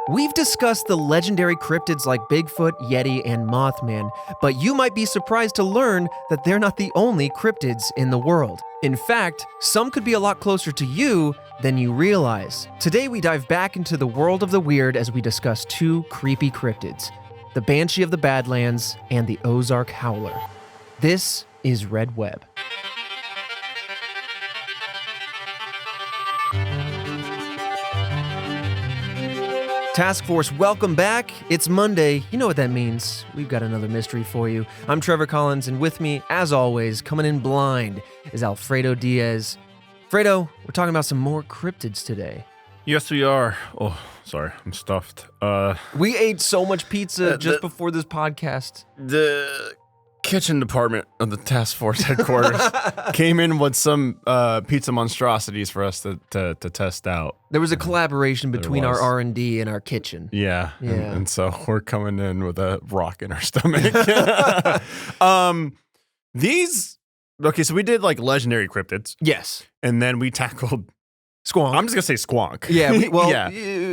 We've discussed the legendary cryptids like Bigfoot, Yeti, and Mothman, but you might be surprised to learn that they're not the only cryptids in the world. In fact, some could be a lot closer to you than you realize. Today we dive back into the world of the weird as we discuss two creepy cryptids, the Banshee of the Badlands and the Ozark Howler. This is Red Web. Task Force, welcome back. It's Monday. You know what that means. We've got another mystery for you. I'm Trevor Collins, and with me, as always, coming in blind, is Alfredo Diaz. Fredo, we're talking about some more cryptids today. Yes, we are. Oh, sorry, I'm stuffed. We ate so much pizza just before this podcast. The kitchen department of the task force headquarters came in with some pizza monstrosities for us to test out. There was a collaboration between our R&D and our kitchen. Yeah. And so we're coming in with a rock in our stomach. Okay, so we did like legendary cryptids. Yes. And then we tackled Squonk. I'm just going to say squonk. Yeah,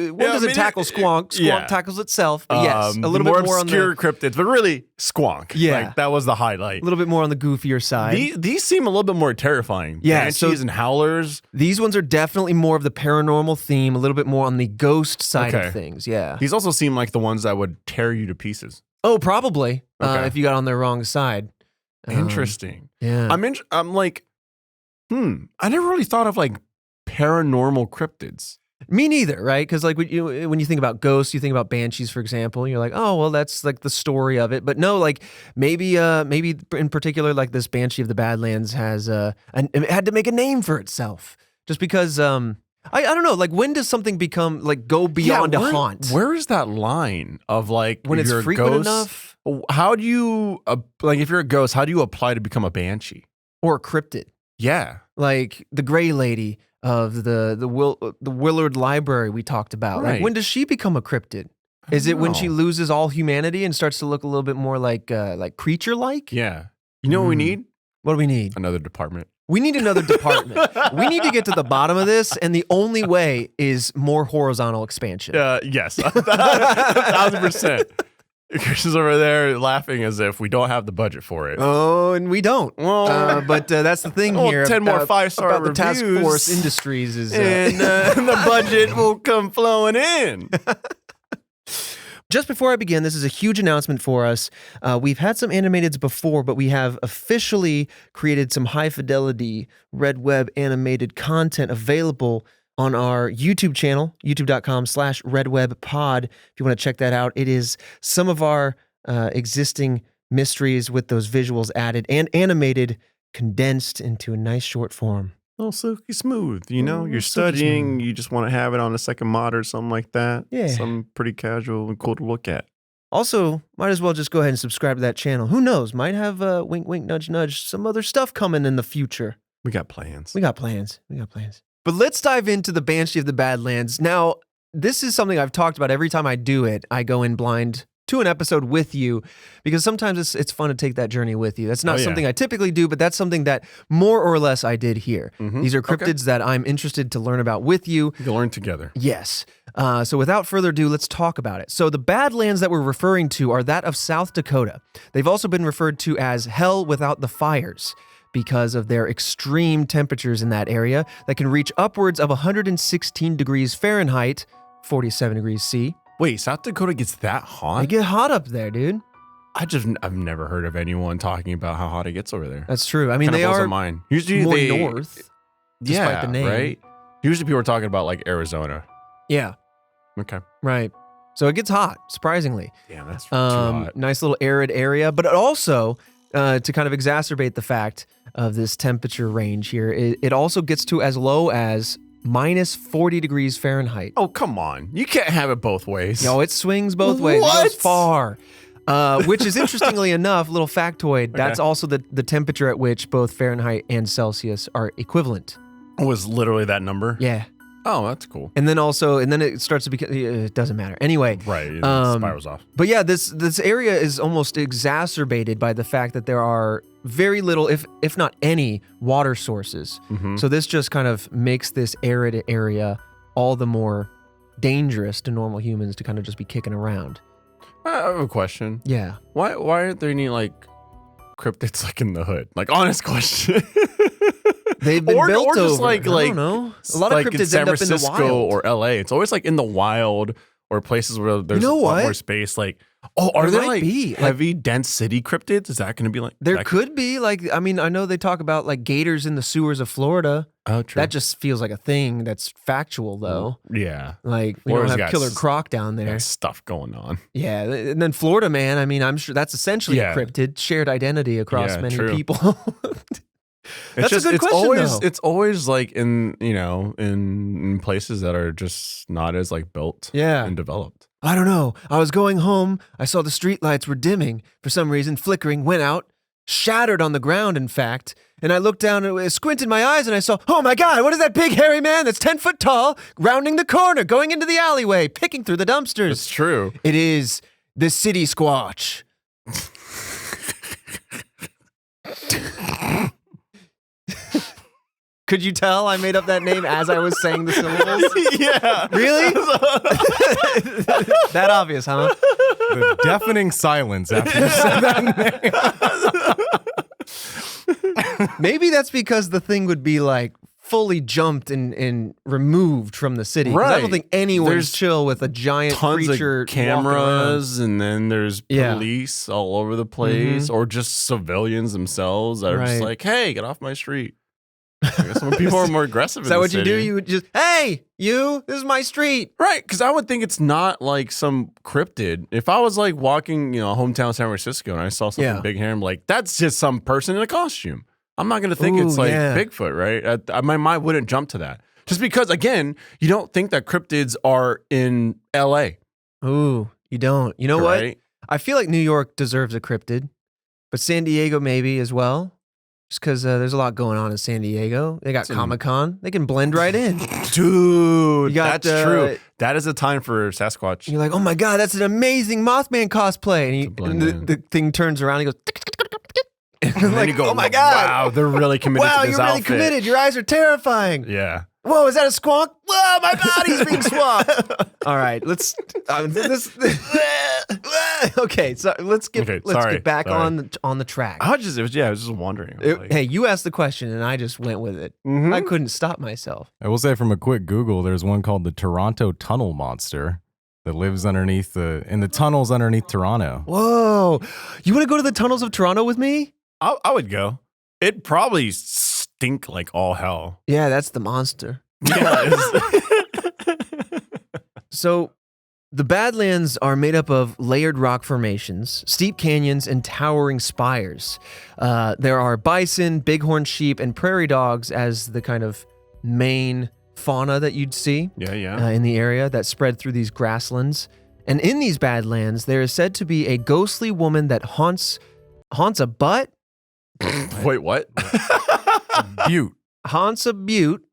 one doesn't tackle squonk. Squonk tackles itself. But yes, a little bit more obscure on the cryptids, but really squonk. Yeah. Like, that was the highlight. A little bit more on the goofier side. These seem a little bit more terrifying. Yeah, Banshees and howlers. These ones are definitely more of the paranormal theme, a little bit more on the ghost side of things. Yeah. These also seem like the ones that would tear you to pieces. Oh, probably. Okay. If you got on their wrong side. Interesting. Yeah. I'm like, I never really thought of like paranormal cryptids. Me neither, right? Because like when you think about ghosts, you think about banshees, for example. You're like, oh, well, that's like the story of it. But no, like maybe in particular, like this Banshee of the Badlands has it had to make a name for itself, just because I don't know. Like, when does something become like go beyond a haunt? Where is that line of like when it's frequent enough? How do you like if you're a ghost? How do you apply to become a banshee Or a cryptid? Yeah, like the Gray Lady of the Willard Library we talked about. Right. Like, when does she become a cryptid? Is it when she loses all humanity and starts to look a little bit more like creature-like? Yeah. You know what we need? What do we need? Another department. We need another department. We need to get to the bottom of this, and the only way is more horizontal expansion. Yes, 1,000%. Chris is over there laughing as if we don't have the budget for it. Oh, and we don't. But that's the thing here. 10 more 5-star reviews. The Task Force Industries is... and the budget will come flowing in. Just before I begin, this is a huge announcement for us. We've had some animateds before, but we have officially created some high-fidelity Red Web animated content available on our YouTube channel, youtube.com/redwebpod. If you want to check that out, it is some of our existing mysteries with those visuals added and animated, condensed into a nice short form. Oh, silky smooth. You know, you're studying, you just want to have it on a second mod or something like that. Yeah. Something pretty casual and cool to look at. Also, might as well just go ahead and subscribe to that channel. Who knows? Might have wink, wink, nudge, nudge, some other stuff coming in the future. We got plans. We got plans. But let's dive into the Banshee of the Badlands. Now, this is something I've talked about every time I do it. I go in blind to an episode with you because sometimes it's fun to take that journey with you. That's not something I typically do, but that's something that more or less I did here. Mm-hmm. These are cryptids that I'm interested to learn about with you. We can learn together. Yes. So without further ado, let's talk about it. So the Badlands that we're referring to are that of South Dakota. They've also been referred to as Hell Without the Fires, because of their extreme temperatures in that area that can reach upwards of 116 degrees Fahrenheit, 47 degrees C. Wait, South Dakota gets that hot? They get hot up there, dude. I've never heard of anyone talking about how hot it gets over there. That's true. I mean, they are usually more north, despite the name. Right? Usually people are talking about like Arizona. Yeah. Okay. Right. So it gets hot, surprisingly. Yeah, that's too hot. Nice little arid area, but it also, to kind of exacerbate the fact of this temperature range here, it also gets to as low as minus 40 degrees Fahrenheit. Oh, come on. You can't have it both ways. No, it swings both ways. It goes far. Which is, interestingly enough, little factoid, that's also the temperature at which both Fahrenheit and Celsius are equivalent. Was literally that number? Yeah. Oh, that's cool. And then it starts to become, it doesn't matter. Anyway. Right, it spirals off. But yeah, this area is almost exacerbated by the fact that there are very little, if not any, water sources. Mm-hmm. So this just kind of makes this arid area all the more dangerous to normal humans to kind of just be kicking around. I have a question. Yeah. Why aren't there any like cryptids like in the hood? Like honest question. They've been built or just over. like I don't know. A lot like of in cryptids San end up in the Francisco wild. or LA. It's always like in the wild or places where there's a lot more space. Like, are there like heavy, dense city cryptids? Is that going to be like? There could be like, I mean, I know they talk about like gators in the sewers of Florida. Oh, true. That just feels like a thing that's factual though. Yeah. Like we don't have Killer Croc down there. Stuff going on. Yeah. And then Florida, man, I mean, I'm sure that's essentially a cryptid, shared identity across many people. That's a good question, though. It's always like in places that are just not as like built and developed. I don't know. I was going home. I saw the streetlights were dimming for some reason, flickering, went out, shattered on the ground, in fact. And I looked down and squinted my eyes and I saw, oh my God, what is that big hairy man that's 10 foot tall, rounding the corner, going into the alleyway, picking through the dumpsters? It's true. It is the City Squatch. Could you tell I made up that name as I was saying the syllables? Yeah. Really? That obvious, huh? The deafening silence after you said that name. Maybe that's because the thing would be like fully jumped and removed from the city. Right. I don't think anyone's chill with a giant creature. Of cameras, and then there's police all over the place, or just civilians themselves that are just like, hey, get off my street. I guess some people are more aggressive. Is that what you do? You would just, hey, this is my street. Right, because I would think it's not like some cryptid. If I was like walking, hometown San Francisco and I saw something big here, I'm like, that's just some person in a costume. I'm not going to think it's like Bigfoot, right? My mind wouldn't jump to that. Just because, again, you don't think that cryptids are in L.A. Ooh, you don't. You know what? I feel like New York deserves a cryptid, but San Diego maybe as well. Just because there's a lot going on in San Diego. They got Comic-Con. They can blend right in. Dude, that's true. That is a time for Sasquatch. You're like, oh my God, that's an amazing Mothman cosplay. And the thing turns around and he goes, and then you go, oh my God. Wow, they're really committed to this outfit. Wow, you're really committed. Your eyes are terrifying. Yeah. Whoa, is that a squonk? Whoa, my body's being swamped. All right, let's. Okay, so let's get back on the track. I was just wondering. Hey, you asked the question and I just went with it. I couldn't stop myself. I will say, from a quick Google, there's one called the Toronto Tunnel Monster that lives underneath in the tunnels underneath Toronto. Whoa, you want to go to the tunnels of Toronto with me? I would go. It'd probably stink like all hell. Yeah, that's the monster. Yeah. So, the Badlands are made up of layered rock formations, steep canyons, and towering spires. There are bison, bighorn sheep, and prairie dogs as the kind of main fauna that you'd see in the area that spread through these grasslands. And in these Badlands, there is said to be a ghostly woman that haunts a butte. Wait, what? Butte. Haunts a butte.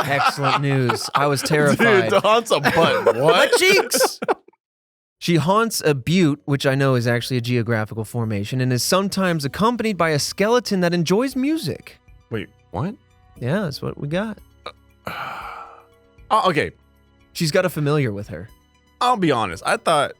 Excellent news. I was terrified. Dude, haunts a butt. What? My cheeks! She haunts a butte, which I know is actually a geographical formation, and is sometimes accompanied by a skeleton that enjoys music. Wait, what? Yeah, that's what we got. Okay. She's got a familiar with her. I'll be honest. I thought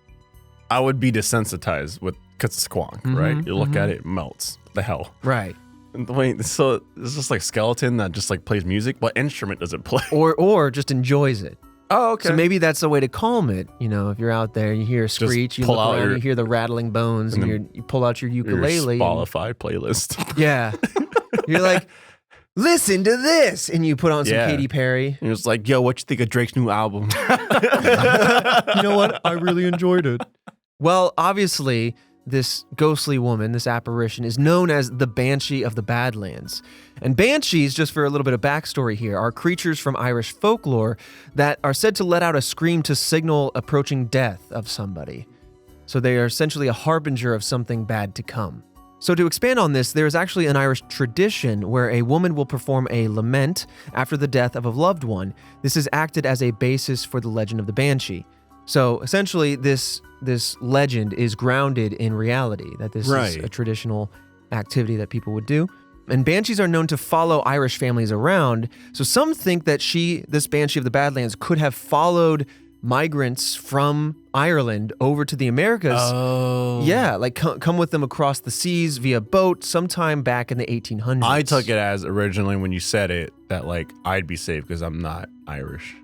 I would be desensitized with because it's squonk, right? You look at it, it melts. What the hell? Right. And wait, so it's just like skeleton that just like plays music? What instrument does it play? Or just enjoys it. Oh, okay. So maybe that's a way to calm it. If you're out there, you hear a screech, you look around, you hear the rattling bones, and you pull out your ukulele. Your Spotify playlist. Yeah. You're like, listen to this, and you put on some Katy Perry. And it's like, yo, what you think of Drake's new album? You know what? I really enjoyed it. Well, obviously, this ghostly woman, this apparition, is known as the Banshee of the Badlands. And banshees, just for a little bit of backstory here, are creatures from Irish folklore that are said to let out a scream to signal approaching death of somebody. So they are essentially a harbinger of something bad to come. So to expand on this, there is actually an Irish tradition where a woman will perform a lament after the death of a loved one. This is acted as a basis for the legend of the Banshee. So essentially, this legend is grounded in reality, that this is a traditional activity that people would do. And banshees are known to follow Irish families around. So some think that this Banshee of the Badlands, could have followed migrants from Ireland over to the Americas. Oh. Yeah, like come with them across the seas via boat sometime back in the 1800s. I took it as originally when you said it that like I'd be safe because I'm not Irish.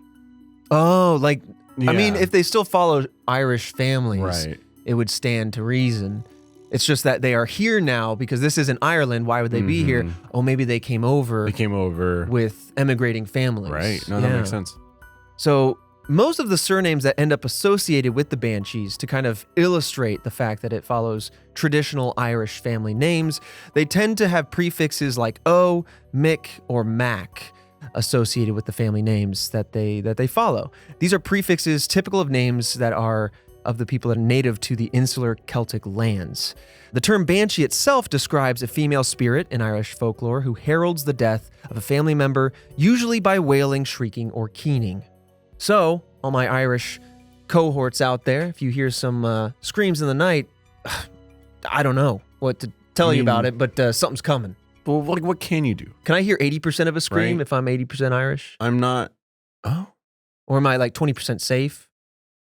Oh, like, Yeah. I mean, if they still follow Irish families, Right. it would stand to reason. It's just that they are here now because this isn't Ireland. Why would they be here? Oh, maybe they came over. They came over with emigrating families. Right. No, that makes sense. So most of the surnames that end up associated with the Banshees, to kind of illustrate the fact that it follows traditional Irish family names, they tend to have prefixes like O, Mick, or Mac associated with the family names that they follow. These are prefixes typical of names that are of the people that are native to the insular Celtic lands. The term banshee itself describes a female spirit in Irish folklore who heralds the death of a family member, usually by wailing, shrieking, or keening. So, all my Irish cohorts out there, if you hear some screams in the night, I don't know what to tell you about it, but something's coming. Well, what can you do? Can I hear 80% of a scream if I'm 80% Irish? I'm not. Oh. Or am I like 20% safe?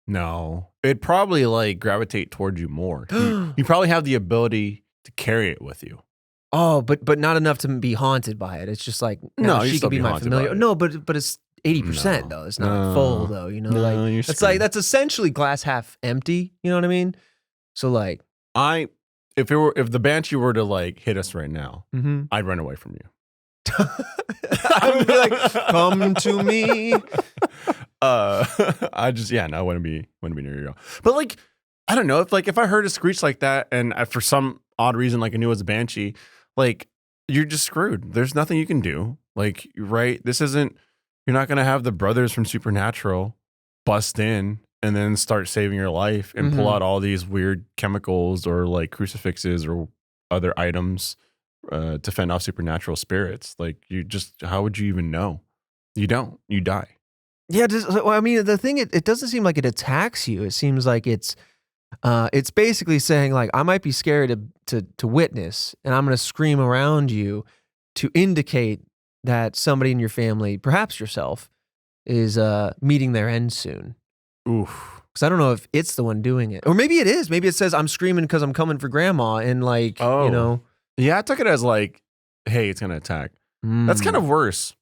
No. It'd probably like gravitate towards you more. You probably have the ability to carry it with you. Oh, but not enough to be haunted by it. It's just like, no, she could be my familiar. No, but it's 80% though. It's not full though, you know? No, like you're it's like that's essentially glass half empty, you know what I mean? So like if the banshee were to like hit us right now, I'd run away from you. I would be like, come to me. I wouldn't be near you. But like, I don't know if I heard a screech like that and for some odd reason like I knew it was a banshee, like you're just screwed. There's nothing you can do. Like, right? You're not gonna have the brothers from Supernatural bust in and then start saving your life and pull out all these weird chemicals or like crucifixes or other items to fend off supernatural spirits. Like how would you even know? You don't. You die. Yeah, I mean, the thing, it doesn't seem like it attacks you. It seems like it's basically saying like, I might be scared to witness, and I'm going to scream around you to indicate that somebody in your family, perhaps yourself, is meeting their end soon. Oof. Because I don't know if it's the one doing it. Or maybe it is. Maybe it says, I'm screaming because I'm coming for grandma, and like, you know. Yeah, I took it as like, hey, it's going to attack. That's kind of worse.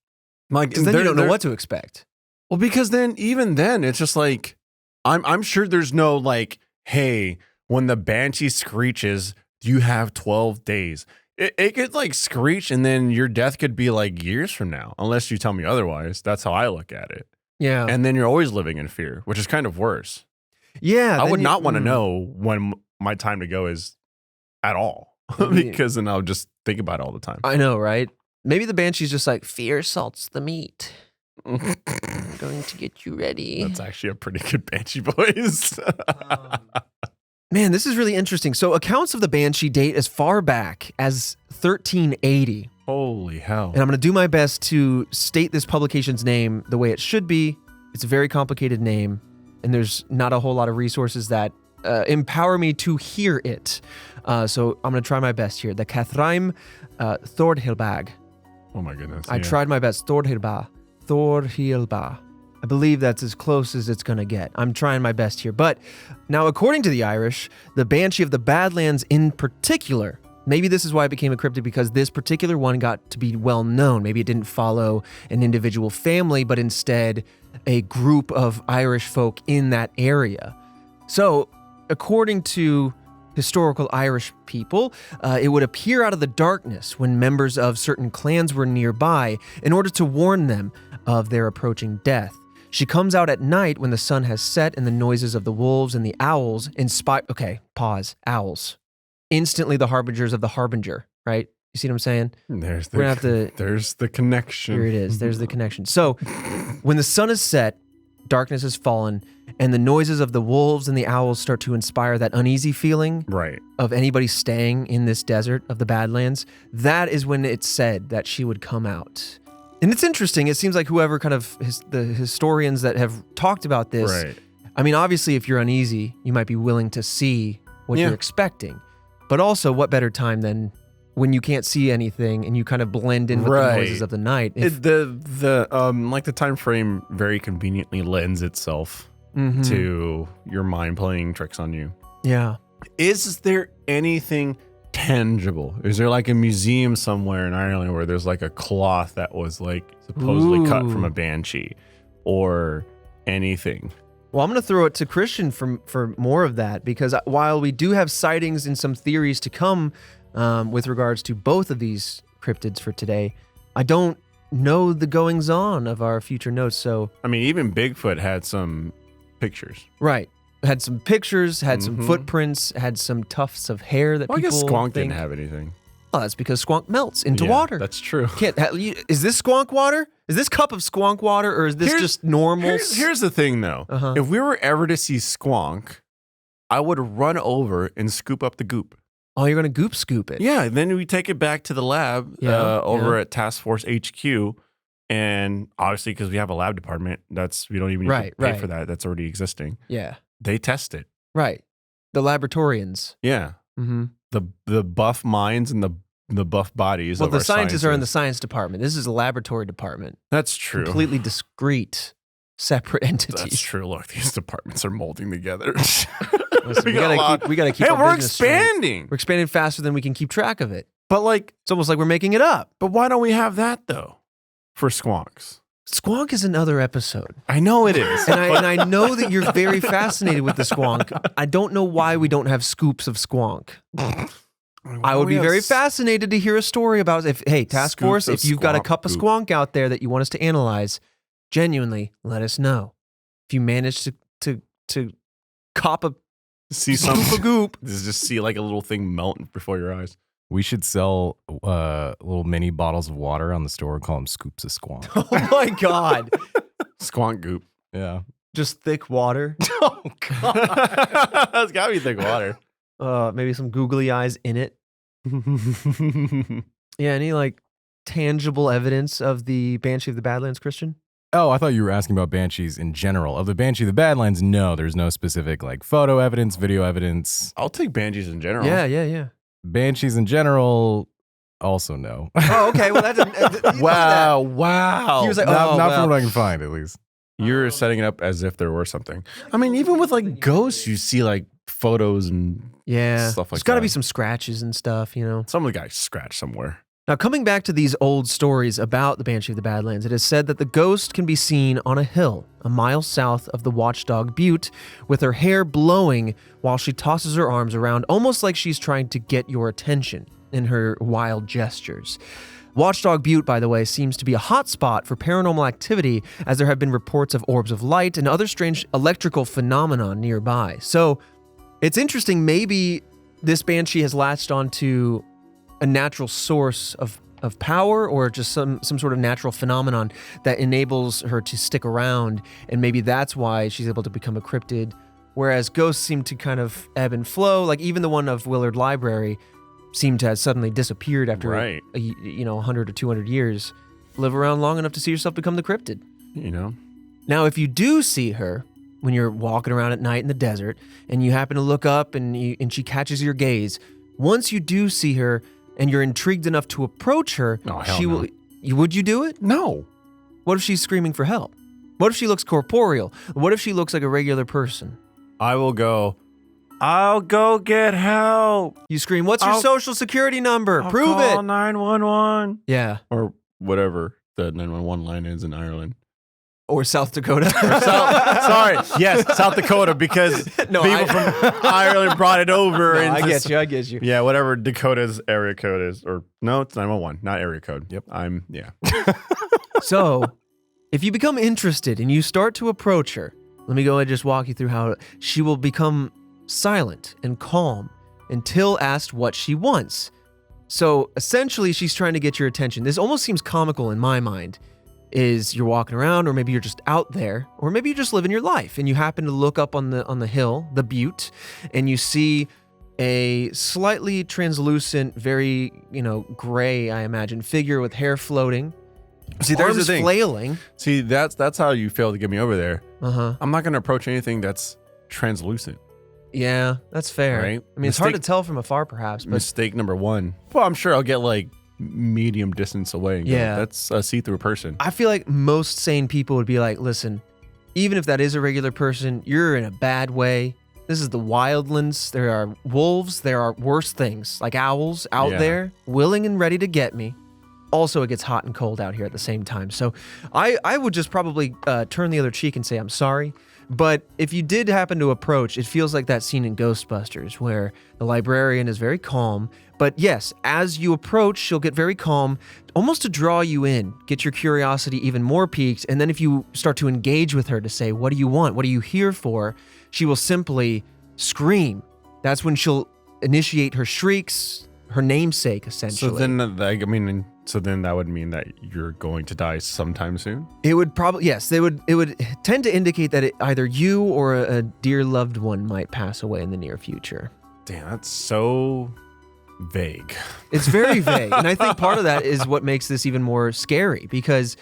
Like, because then you don't know what to expect. Well, because even then, it's just like, I'm sure there's no like, hey, when the banshee screeches, you have 12 days. It could like screech and then your death could be like years from now, unless you tell me otherwise. That's how I look at it. Yeah. And then you're always living in fear, which is kind of worse. Yeah. I would not want to know when my time to go is at all, because then I'll just think about it all the time. I know, right? Maybe the banshee's just like, fear salts the meat. I'm going to get you ready. That's actually a pretty good banshee voice. Man, this is really interesting. So accounts of the banshee date as far back as 1380. Holy hell. And I'm going to do my best to state this publication's name the way it should be. It's a very complicated name, and there's not a whole lot of resources that empower me to hear it. So I'm going to try my best here. The Cathraim Thordhilbag. Oh my goodness. I tried my best. Thordhilba. I believe that's as close as it's going to get. I'm trying my best here. But now, according to the Irish, the Banshee of the Badlands in particular, maybe this is why it became a cryptid, because this particular one got to be well known. Maybe it didn't follow an individual family, but instead a group of Irish folk in that area. So, according to historical Irish people, it would appear out of the darkness when members of certain clans were nearby in order to warn them of their approaching death. She comes out at night when the sun has set and the noises of the wolves and the owls inspire... Okay, pause. Owls. Instantly the harbingers of the harbinger, right? You see what I'm saying? There's the connection. Here it is. There's the connection. So when the sun is set, darkness has fallen, and the noises of the wolves and the owls start to inspire that uneasy feeling of anybody staying in this desert of the Badlands, that is when it's said that she would come out. And it's interesting. It seems like whoever kind of the historians that have talked about this, I mean, obviously, if you're uneasy, you might be willing to see what you're expecting. But also, what better time than when you can't see anything and you kind of blend in with the noises of the night. The time frame very conveniently lends itself to your mind playing tricks on you. Yeah. Is there anything tangible? Is there like a museum somewhere in Ireland where there's like a cloth that was like supposedly cut from a banshee or anything? Well, I'm going to throw it to Christian for more of that, because while we do have sightings and some theories to come with regards to both of these cryptids for today, I don't know the goings on of our future notes. So, I mean, even Bigfoot had some pictures. Right. Had some pictures, had some footprints, had some tufts of hair that people I guess Squonk didn't have anything. Oh, that's because Squonk melts into water. That's true. Is this Squonk water? Is this cup of Squonk water, or is this just normal? Here's the thing, though. If we were ever to see Squonk, I would run over and scoop up the goop. Oh, you're going to scoop it? Yeah, then we take it back to the lab over at Task Force HQ. And obviously, because we have a lab department, we don't even need to pay for that. That's already existing. Yeah. They test it. Right. The laboratorians. Yeah. Mm-hmm. The buff minds and the buff bodies. Well, the scientists are in the science department. This is a laboratory department. That's true. Completely discrete, separate entities. That's true. Look, these departments are molding together. Listen, we gotta keep. Hey, we're expanding. We're expanding faster than we can keep track of it. But like, it's almost like we're making it up. But why don't we have that though? For Squonks. Squonk is another episode. I know it is. and I know that you're very fascinated with the Squonk. I don't know why we don't have scoops of Squonk. I would be very fascinated to hear a story about Task Force, if you've got a cup of Squonk out there that you want us to analyze, genuinely let us know. If you manage to cop a scoop of goop. Just see like a little thing melt before your eyes. We should sell little mini bottles of water on the store and call them scoops of Squonk. Oh my God. Squonk goop. Yeah. Just thick water. Oh God. That's gotta be thick water. Maybe some googly eyes in it. Yeah, any like tangible evidence of the Banshee of the Badlands, Christian? Oh, I thought you were asking about Banshees in general. Of the Banshee of the Badlands, no, there's no specific like photo evidence, video evidence. I'll take Banshees in general. Yeah. Banshees in general, also no. Oh, okay. Well, that's wow. He was like, not from what I can find, at least. You're setting it up as if there were something. I mean, even with like ghosts, you see like photos and stuff like that. There's got to be some scratches and stuff, you know. Some of the guys scratched somewhere. Now, coming back to these old stories about the Banshee of the Badlands, it is said that the ghost can be seen on a hill a mile south of the Watchdog Butte with her hair blowing while she tosses her arms around, almost like she's trying to get your attention in her wild gestures. Watchdog Butte, by the way, seems to be a hotspot for paranormal activity, as there have been reports of orbs of light and other strange electrical phenomena nearby. So it's interesting, maybe this Banshee has latched onto a natural source of power, or just some sort of natural phenomenon that enables her to stick around, and maybe that's why she's able to become a cryptid, whereas ghosts seem to kind of ebb and flow. Like even the one of Willard Library seemed to have suddenly disappeared after 100 or 200 years. Live around long enough to see yourself become the cryptid. You know? Now, if you do see her when you're walking around at night in the desert, and you happen to look up and she catches your gaze, once you do see her, and you're intrigued enough to approach her, would you do it? No. What if she's screaming for help? What if she looks corporeal? What if she looks like a regular person? I'll go get help. You scream, what's your social security number? Prove it. Call 911. Yeah. Or whatever the 911 line is in Ireland. Or South Dakota. Sorry. Yes, South Dakota, because people from Ireland brought it over. No, I get you. Yeah, whatever Dakota's area code is. Or no, it's 911, not area code. Yep. So, if you become interested and you start to approach her, let me go ahead and just walk you through how she will become silent and calm until asked what she wants. So, essentially, she's trying to get your attention. This almost seems comical in my mind. Is you're walking around, or maybe you're just out there, or maybe you're just living your life, and you happen to look up on the hill, the butte, and you see a slightly translucent, very gray, I imagine, figure with hair floating. See, there's the thing. Flailing. See, that's how you fail to get me over there. I'm not going to approach anything that's translucent. Yeah, that's fair. Right? I mean, it's hard to tell from afar, perhaps. But mistake number one. Well, I'm sure I'll get like medium distance away. And yeah, go, that's a see-through person. I feel like most sane people would be like, listen, even if that is a regular person, you're in a bad way. This is the wildlands. There are wolves. There are worse things like owls out there willing and ready to get me. Also, it gets hot and cold out here at the same time. So I would just probably turn the other cheek and say, I'm sorry. But if you did happen to approach, it feels like that scene in Ghostbusters where the librarian is very calm. But yes, as you approach, she'll get very calm, almost to draw you in, get your curiosity even more piqued. And then if you start to engage with her to say, what do you want? What are you here for? She will simply scream. That's when she'll initiate her shrieks, her namesake, essentially. So then that would mean that you're going to die sometime soon? It would probably, yes, it would tend to indicate that either you or a dear loved one might pass away in the near future. Damn, that's so vague. It's very vague. And I think part of that is what makes this even more scary because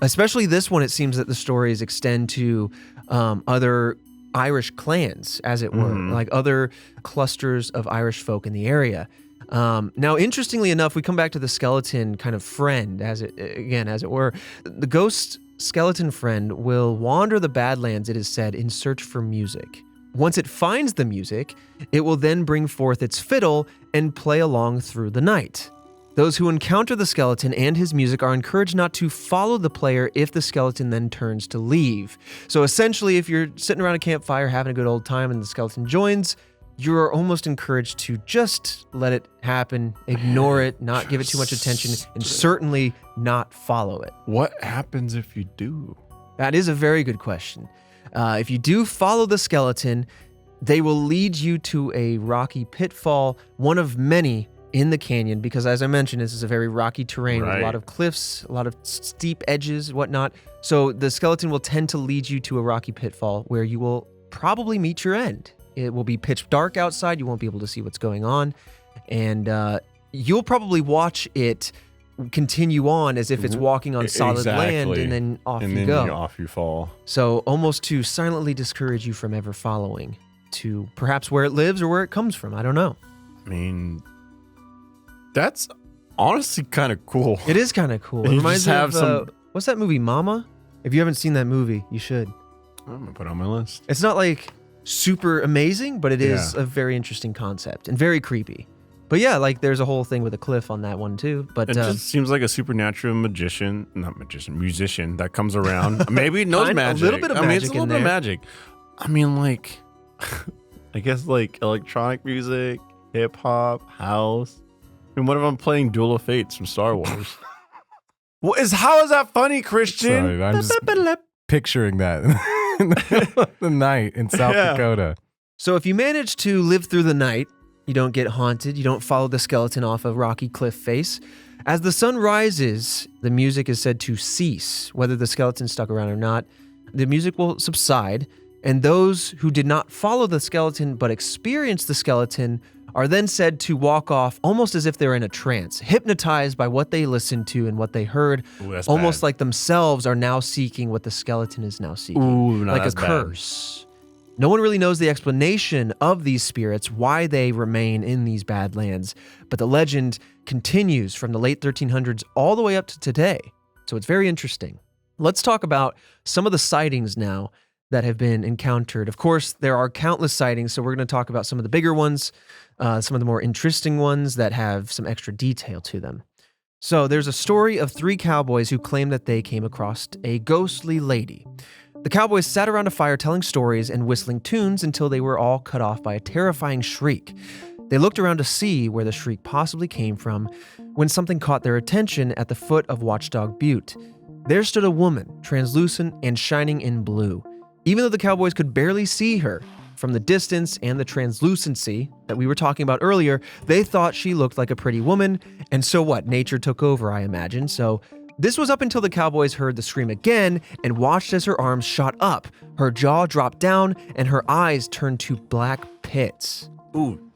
especially this one, it seems that the stories extend to other Irish clans, as it were, like other clusters of Irish folk in the area. Now, interestingly enough, we come back to the skeleton kind of friend, as it were. The ghost skeleton friend will wander the Badlands, it is said, in search for music. Once it finds the music, it will then bring forth its fiddle and play along through the night. Those who encounter the skeleton and his music are encouraged not to follow the player if the skeleton then turns to leave. So essentially, if you're sitting around a campfire having a good old time and the skeleton joins, you're almost encouraged to just let it happen, ignore it, not give it too much attention, and certainly not follow it. What happens if you do? That is a very good question. If you do follow the skeleton, they will lead you to a rocky pitfall, one of many in the canyon, because as I mentioned, this is a very rocky terrain with a lot of cliffs, a lot of steep edges, whatnot. So the skeleton will tend to lead you to a rocky pitfall where you will probably meet your end. It will be pitch dark outside. You won't be able to see what's going on. And you'll probably watch it continue on as if it's walking on solid land, and then off you go. Off you fall. So almost to silently discourage you from ever following to perhaps where it lives or where it comes from. I don't know. I mean, that's honestly kind of cool. It is kind of cool. It reminds me of, what's that movie, Mama? If you haven't seen that movie, you should. I'm going to put it on my list. It's not like super amazing, but it is a very interesting concept and very creepy. But yeah, like there's a whole thing with a cliff on that one too. But it just seems like a supernatural musician that comes around. Maybe knows magic. A little bit of magic. It's a little bit of magic. I mean, like, I guess like electronic music, hip hop, house. I mean, what if I'm playing Duel of Fates from Star Wars? How is that funny, Christian? Sorry, I'm just picturing that in the middle of the night in South Dakota. So if you manage to live through the night, you don't get haunted, you don't follow the skeleton off a rocky cliff face. As the sun rises, the music is said to cease. Whether the skeleton stuck around or not, the music will subside, and those who did not follow the skeleton but experienced the skeleton are then said to walk off almost as if they're in a trance, hypnotized by what they listened to and what they heard, almost like themselves are now seeking what the skeleton is now seeking, like a curse. No one really knows the explanation of these spirits, why they remain in these Badlands, but the legend continues from the late 1300s all the way up to today. So it's very interesting. Let's talk about some of the sightings now that have been encountered. Of course, there are countless sightings, so we're going to talk about some of the bigger ones, some of the more interesting ones that have some extra detail to them. So there's a story of 3 cowboys who claim that they came across a ghostly lady. The cowboys sat around a fire telling stories and whistling tunes until they were all cut off by a terrifying shriek. They looked around to see where the shriek possibly came from when something caught their attention at the foot of Watchdog Butte. There stood a woman, translucent and shining in blue. Even though the cowboys could barely see her, from the distance and the translucency that we were talking about earlier, they thought she looked like a pretty woman, and so what? Nature took over, I imagine. So this was up until the cowboys heard the scream again and watched as her arms shot up, her jaw dropped down, and her eyes turned to black pits. Ooh.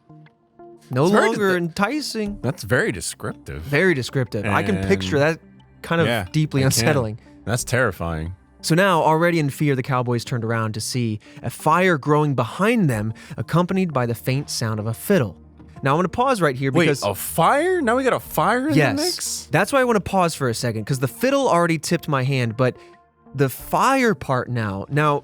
No longer enticing. That's very descriptive. Very descriptive. I can picture that kind of deeply unsettling. That's terrifying. So now, already in fear, the cowboys turned around to see a fire growing behind them, accompanied by the faint sound of a fiddle. Now, I want to pause right here because... Wait, a fire? Now we got a fire in the mix? That's why I want to pause for a second, because the fiddle already tipped my hand, but the fire part now... Now,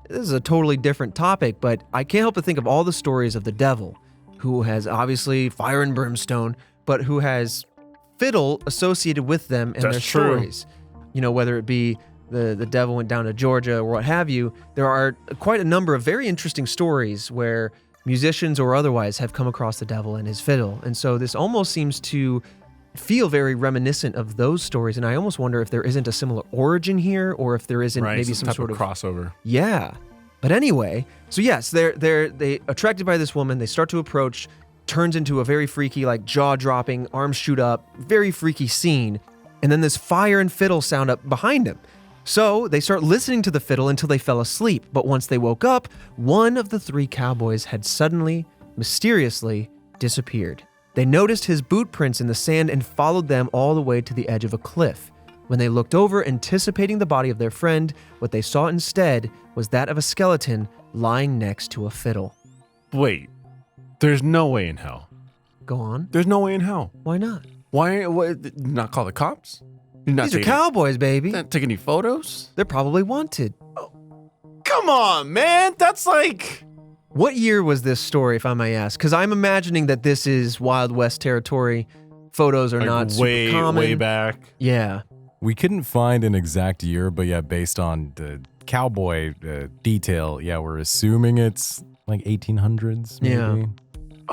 this is a totally different topic, but I can't help but think of all the stories of the devil, who has obviously fire and brimstone, but who has fiddle associated with them and their stories. You know, whether it be the devil went down to Georgia or what have you, there are quite a number of very interesting stories where musicians or otherwise have come across the devil and his fiddle. And so this almost seems to feel very reminiscent of those stories. And I almost wonder if there isn't a similar origin here, or if there isn't maybe some sort of crossover. Yeah. But anyway, so yes, they attracted by this woman, they start to approach, turns into a very freaky, like jaw-dropping, arms shoot up, very freaky scene. And then this fire and fiddle sound up behind him. So they start listening to the fiddle until they fell asleep. But once they woke up, one of the three cowboys had suddenly, mysteriously disappeared. They noticed his boot prints in the sand and followed them all the way to the edge of a cliff. When they looked over, anticipating the body of their friend, what they saw instead was that of a skeleton lying next to a fiddle. Wait, there's no way in hell. Go on. There's no way in hell. Why not? Why not call the cops? These are cowboys, baby. Not take any photos? They're probably wanted. Oh, come on, man. That's like... What year was this story, if I may ask? Because I'm imagining that this is Wild West territory. Photos are like not super common. Way back. Yeah. We couldn't find an exact year, but yeah, based on the cowboy detail, yeah, we're assuming it's like 1800s, maybe. Yeah.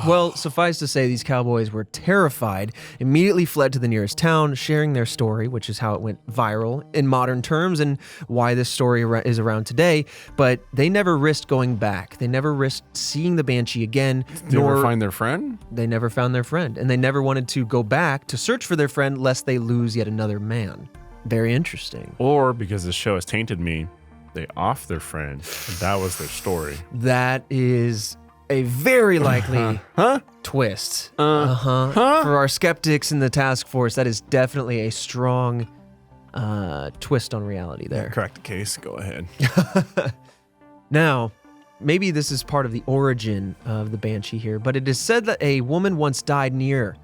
Well, suffice to say, these cowboys were terrified, immediately fled to the nearest town, sharing their story, which is how it went viral in modern terms and why this story is around today. But they never risked going back. They never risked seeing the Banshee again. Did they ever find their friend? They never found their friend. And they never wanted to go back to search for their friend lest they lose yet another man. Very interesting. Or because this show has tainted me, they off their friend. And that was their story. That is a very likely twist. For our skeptics in the task force, that is definitely a strong twist on reality there. Crack the case. Go ahead. Now, maybe this is part of the origin of the Banshee here, but it is said that a woman once died near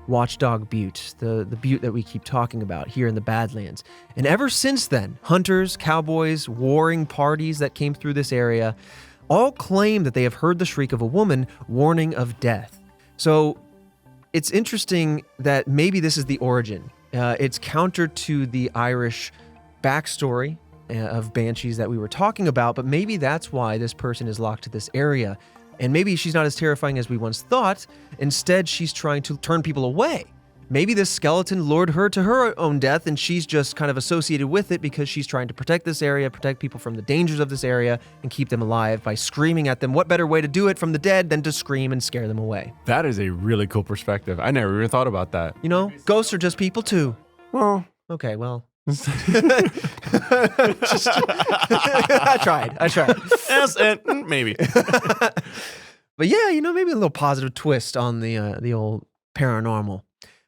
Watchdog Butte, the butte that we keep talking about here in the Badlands. And ever since then, hunters, cowboys, warring parties that came through this area all claim that they have heard the shriek of a woman warning of death. So it's interesting that maybe this is the origin. It's counter to the Irish backstory of banshees that we were talking about, but maybe that's why this person is locked to this area. And maybe she's not as terrifying as we once thought. Instead, she's trying to turn people away. Maybe this skeleton lured her to her own death, and she's just kind of associated with it because she's trying to protect this area, protect people from the dangers of this area, and keep them alive by screaming at them. What better way to do it from the dead than to scream and scare them away? That is a really cool perspective. I never even thought about that. You know, ghosts are just people too. Well, okay, well. I tried. Yes, and maybe. But yeah, you know, maybe a little positive twist on the old paranormal.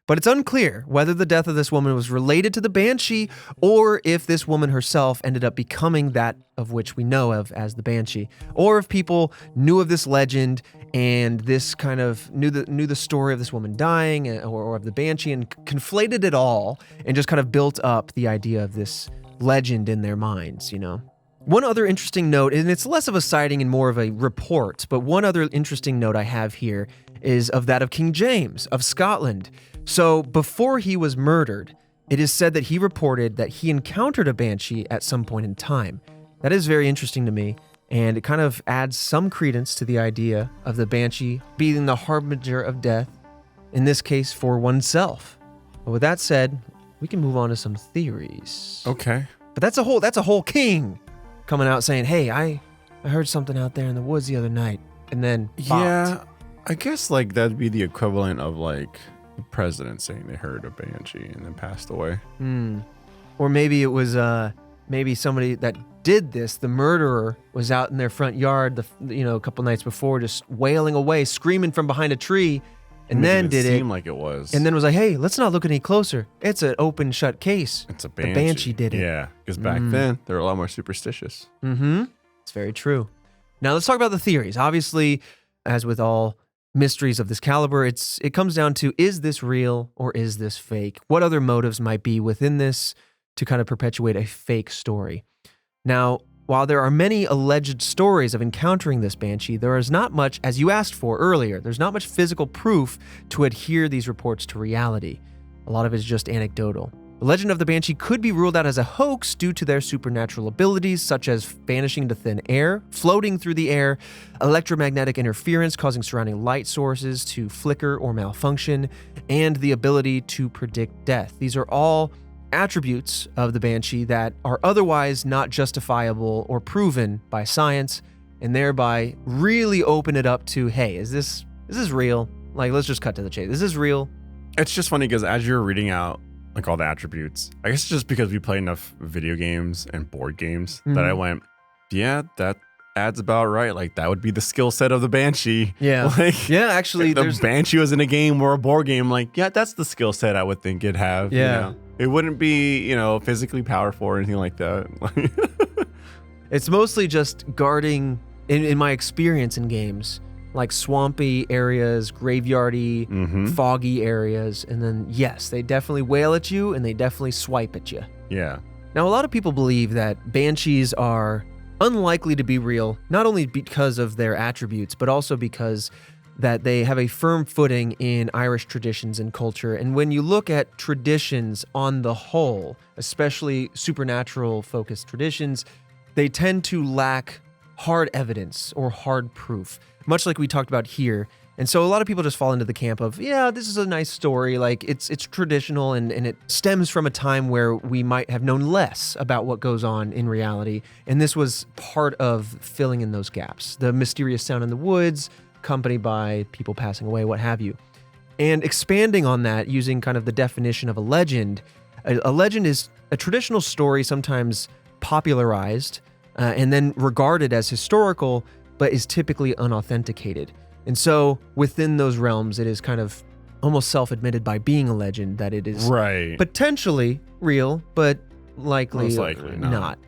But it's unclear whether the death of this woman was related to the Banshee or if this woman herself ended up becoming that of which we know of as the Banshee, or if people knew of this legend and this kind of knew the story of this woman dying or of the Banshee and conflated it all and just kind of built up the idea of this legend in their minds, you know? One other interesting note, and it's less of a sighting and more of a report, but one other interesting note I have here is of that of King James of Scotland. So before he was murdered, it is said that he reported that he encountered a Banshee at some point in time. That is very interesting to me, and it kind of adds some credence to the idea of the Banshee being the harbinger of death, in this case for oneself. But with that said, we can move on to some theories. Okay. But that's a whole king coming out saying, hey, I heard something out there in the woods the other night, and then bopped. Yeah, I guess like that'd be the equivalent of like the president saying they heard a Banshee and then passed away. Or maybe it was maybe somebody that did this, the murderer, was out in their front yard a couple nights before just wailing away, screaming from behind a tree, and then did it. Seemed like it was. And then was like, hey, let's not look any closer. It's an open shut case. It's a Banshee. The Banshee did it. Yeah, because back then they were a lot more superstitious. Mm-hmm. It's very true. Now let's talk about the theories. Obviously, as with all mysteries of this caliber, it comes down to, is this real or is this fake? What other motives might be within this to kind of perpetuate a fake story? Now, while there are many alleged stories of encountering this Banshee, there is not much, as you asked for earlier, there's not much physical proof to adhere these reports to reality. A lot of it is just anecdotal. The legend of the Banshee could be ruled out as a hoax due to their supernatural abilities, such as vanishing into thin air, floating through the air, electromagnetic interference causing surrounding light sources to flicker or malfunction, and the ability to predict death. These are all attributes of the Banshee that are otherwise not justifiable or proven by science, and thereby really open it up to, hey, is this real? Like, let's just cut to the chase. Is this real? It's just funny because as you're reading out like all the attributes, I guess it's just because we play enough video games and board games that I went, yeah, that adds about right. Like, that would be the skill set of the Banshee. Yeah. Like, yeah, actually, if the Banshee was in a game or a board game, like, yeah, that's the skill set I would think it'd have. Yeah. You know? It wouldn't be, physically powerful or anything like that. It's mostly just guarding, in my experience in games, like swampy areas, graveyardy, foggy areas. And then, yes, they definitely wail at you and they definitely swipe at you. Yeah. Now, a lot of people believe that Banshees are unlikely to be real, not only because of their attributes, but also because that they have a firm footing in Irish traditions and culture. And when you look at traditions on the whole, especially supernatural-focused traditions, they tend to lack hard evidence or hard proof, much like we talked about here. And so a lot of people just fall into the camp of, yeah, this is a nice story, like it's traditional and it stems from a time where we might have known less about what goes on in reality. And this was part of filling in those gaps. The mysterious sound in the woods, accompanied by people passing away, what have you. And expanding on that, using kind of the definition of a legend is a traditional story sometimes popularized and then regarded as historical, but is typically unauthenticated. And so within those realms, it is kind of almost self-admitted by being a legend that it is potentially real, but likely not.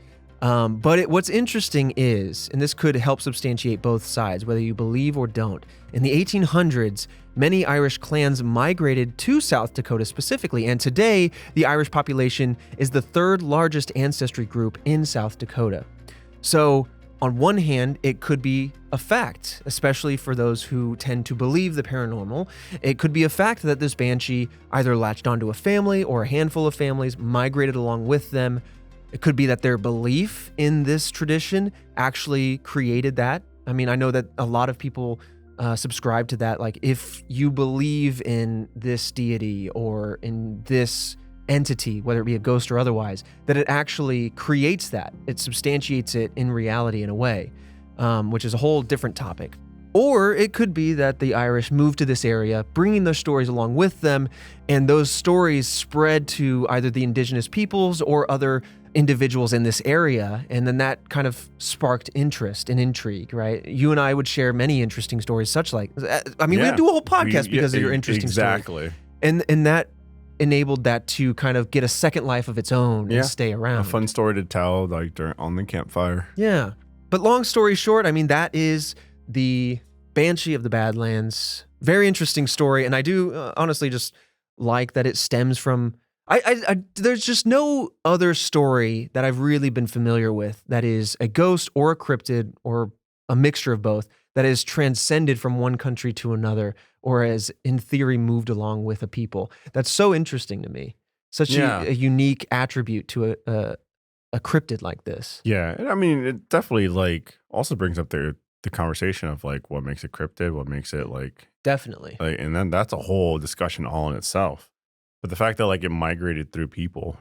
But what's interesting is, and this could help substantiate both sides, whether you believe or don't, in the 1800s, many Irish clans migrated to South Dakota specifically, and today, the Irish population is the third largest ancestry group in South Dakota. So, on one hand, it could be a fact, especially for those who tend to believe the paranormal. It could be a fact that this Banshee either latched onto a family or a handful of families, migrated along with them. It could be that their belief in this tradition actually created that. I mean, I know that a lot of people subscribe to that. Like, if you believe in this deity or in this entity, whether it be a ghost or otherwise, that it actually creates that. It substantiates it in reality in a way, which is a whole different topic. Or it could be that the Irish moved to this area, bringing their stories along with them, and those stories spread to either the indigenous peoples or other individuals in this area, and then that kind of sparked interest and intrigue, right? You and I would share many interesting stories, such like, I mean, we do a whole podcast because of your interesting story. And that enabled that to kind of get a second life of its own and stay around. A fun story to tell, like on the campfire. Yeah. But long story short, I mean, that is the Banshee of the Badlands. Very interesting story. And I do honestly just like that it stems from, there's just no other story that I've really been familiar with that is a ghost or a cryptid or a mixture of both that is transcended from one country to another, or has, in theory, moved along with a people. That's so interesting to me. Such a unique attribute to a cryptid like this. Yeah, I mean, it definitely like also brings up the conversation of like what makes a cryptid, what makes it like definitely. Like, and then that's a whole discussion all in itself. But the fact that like it migrated through people,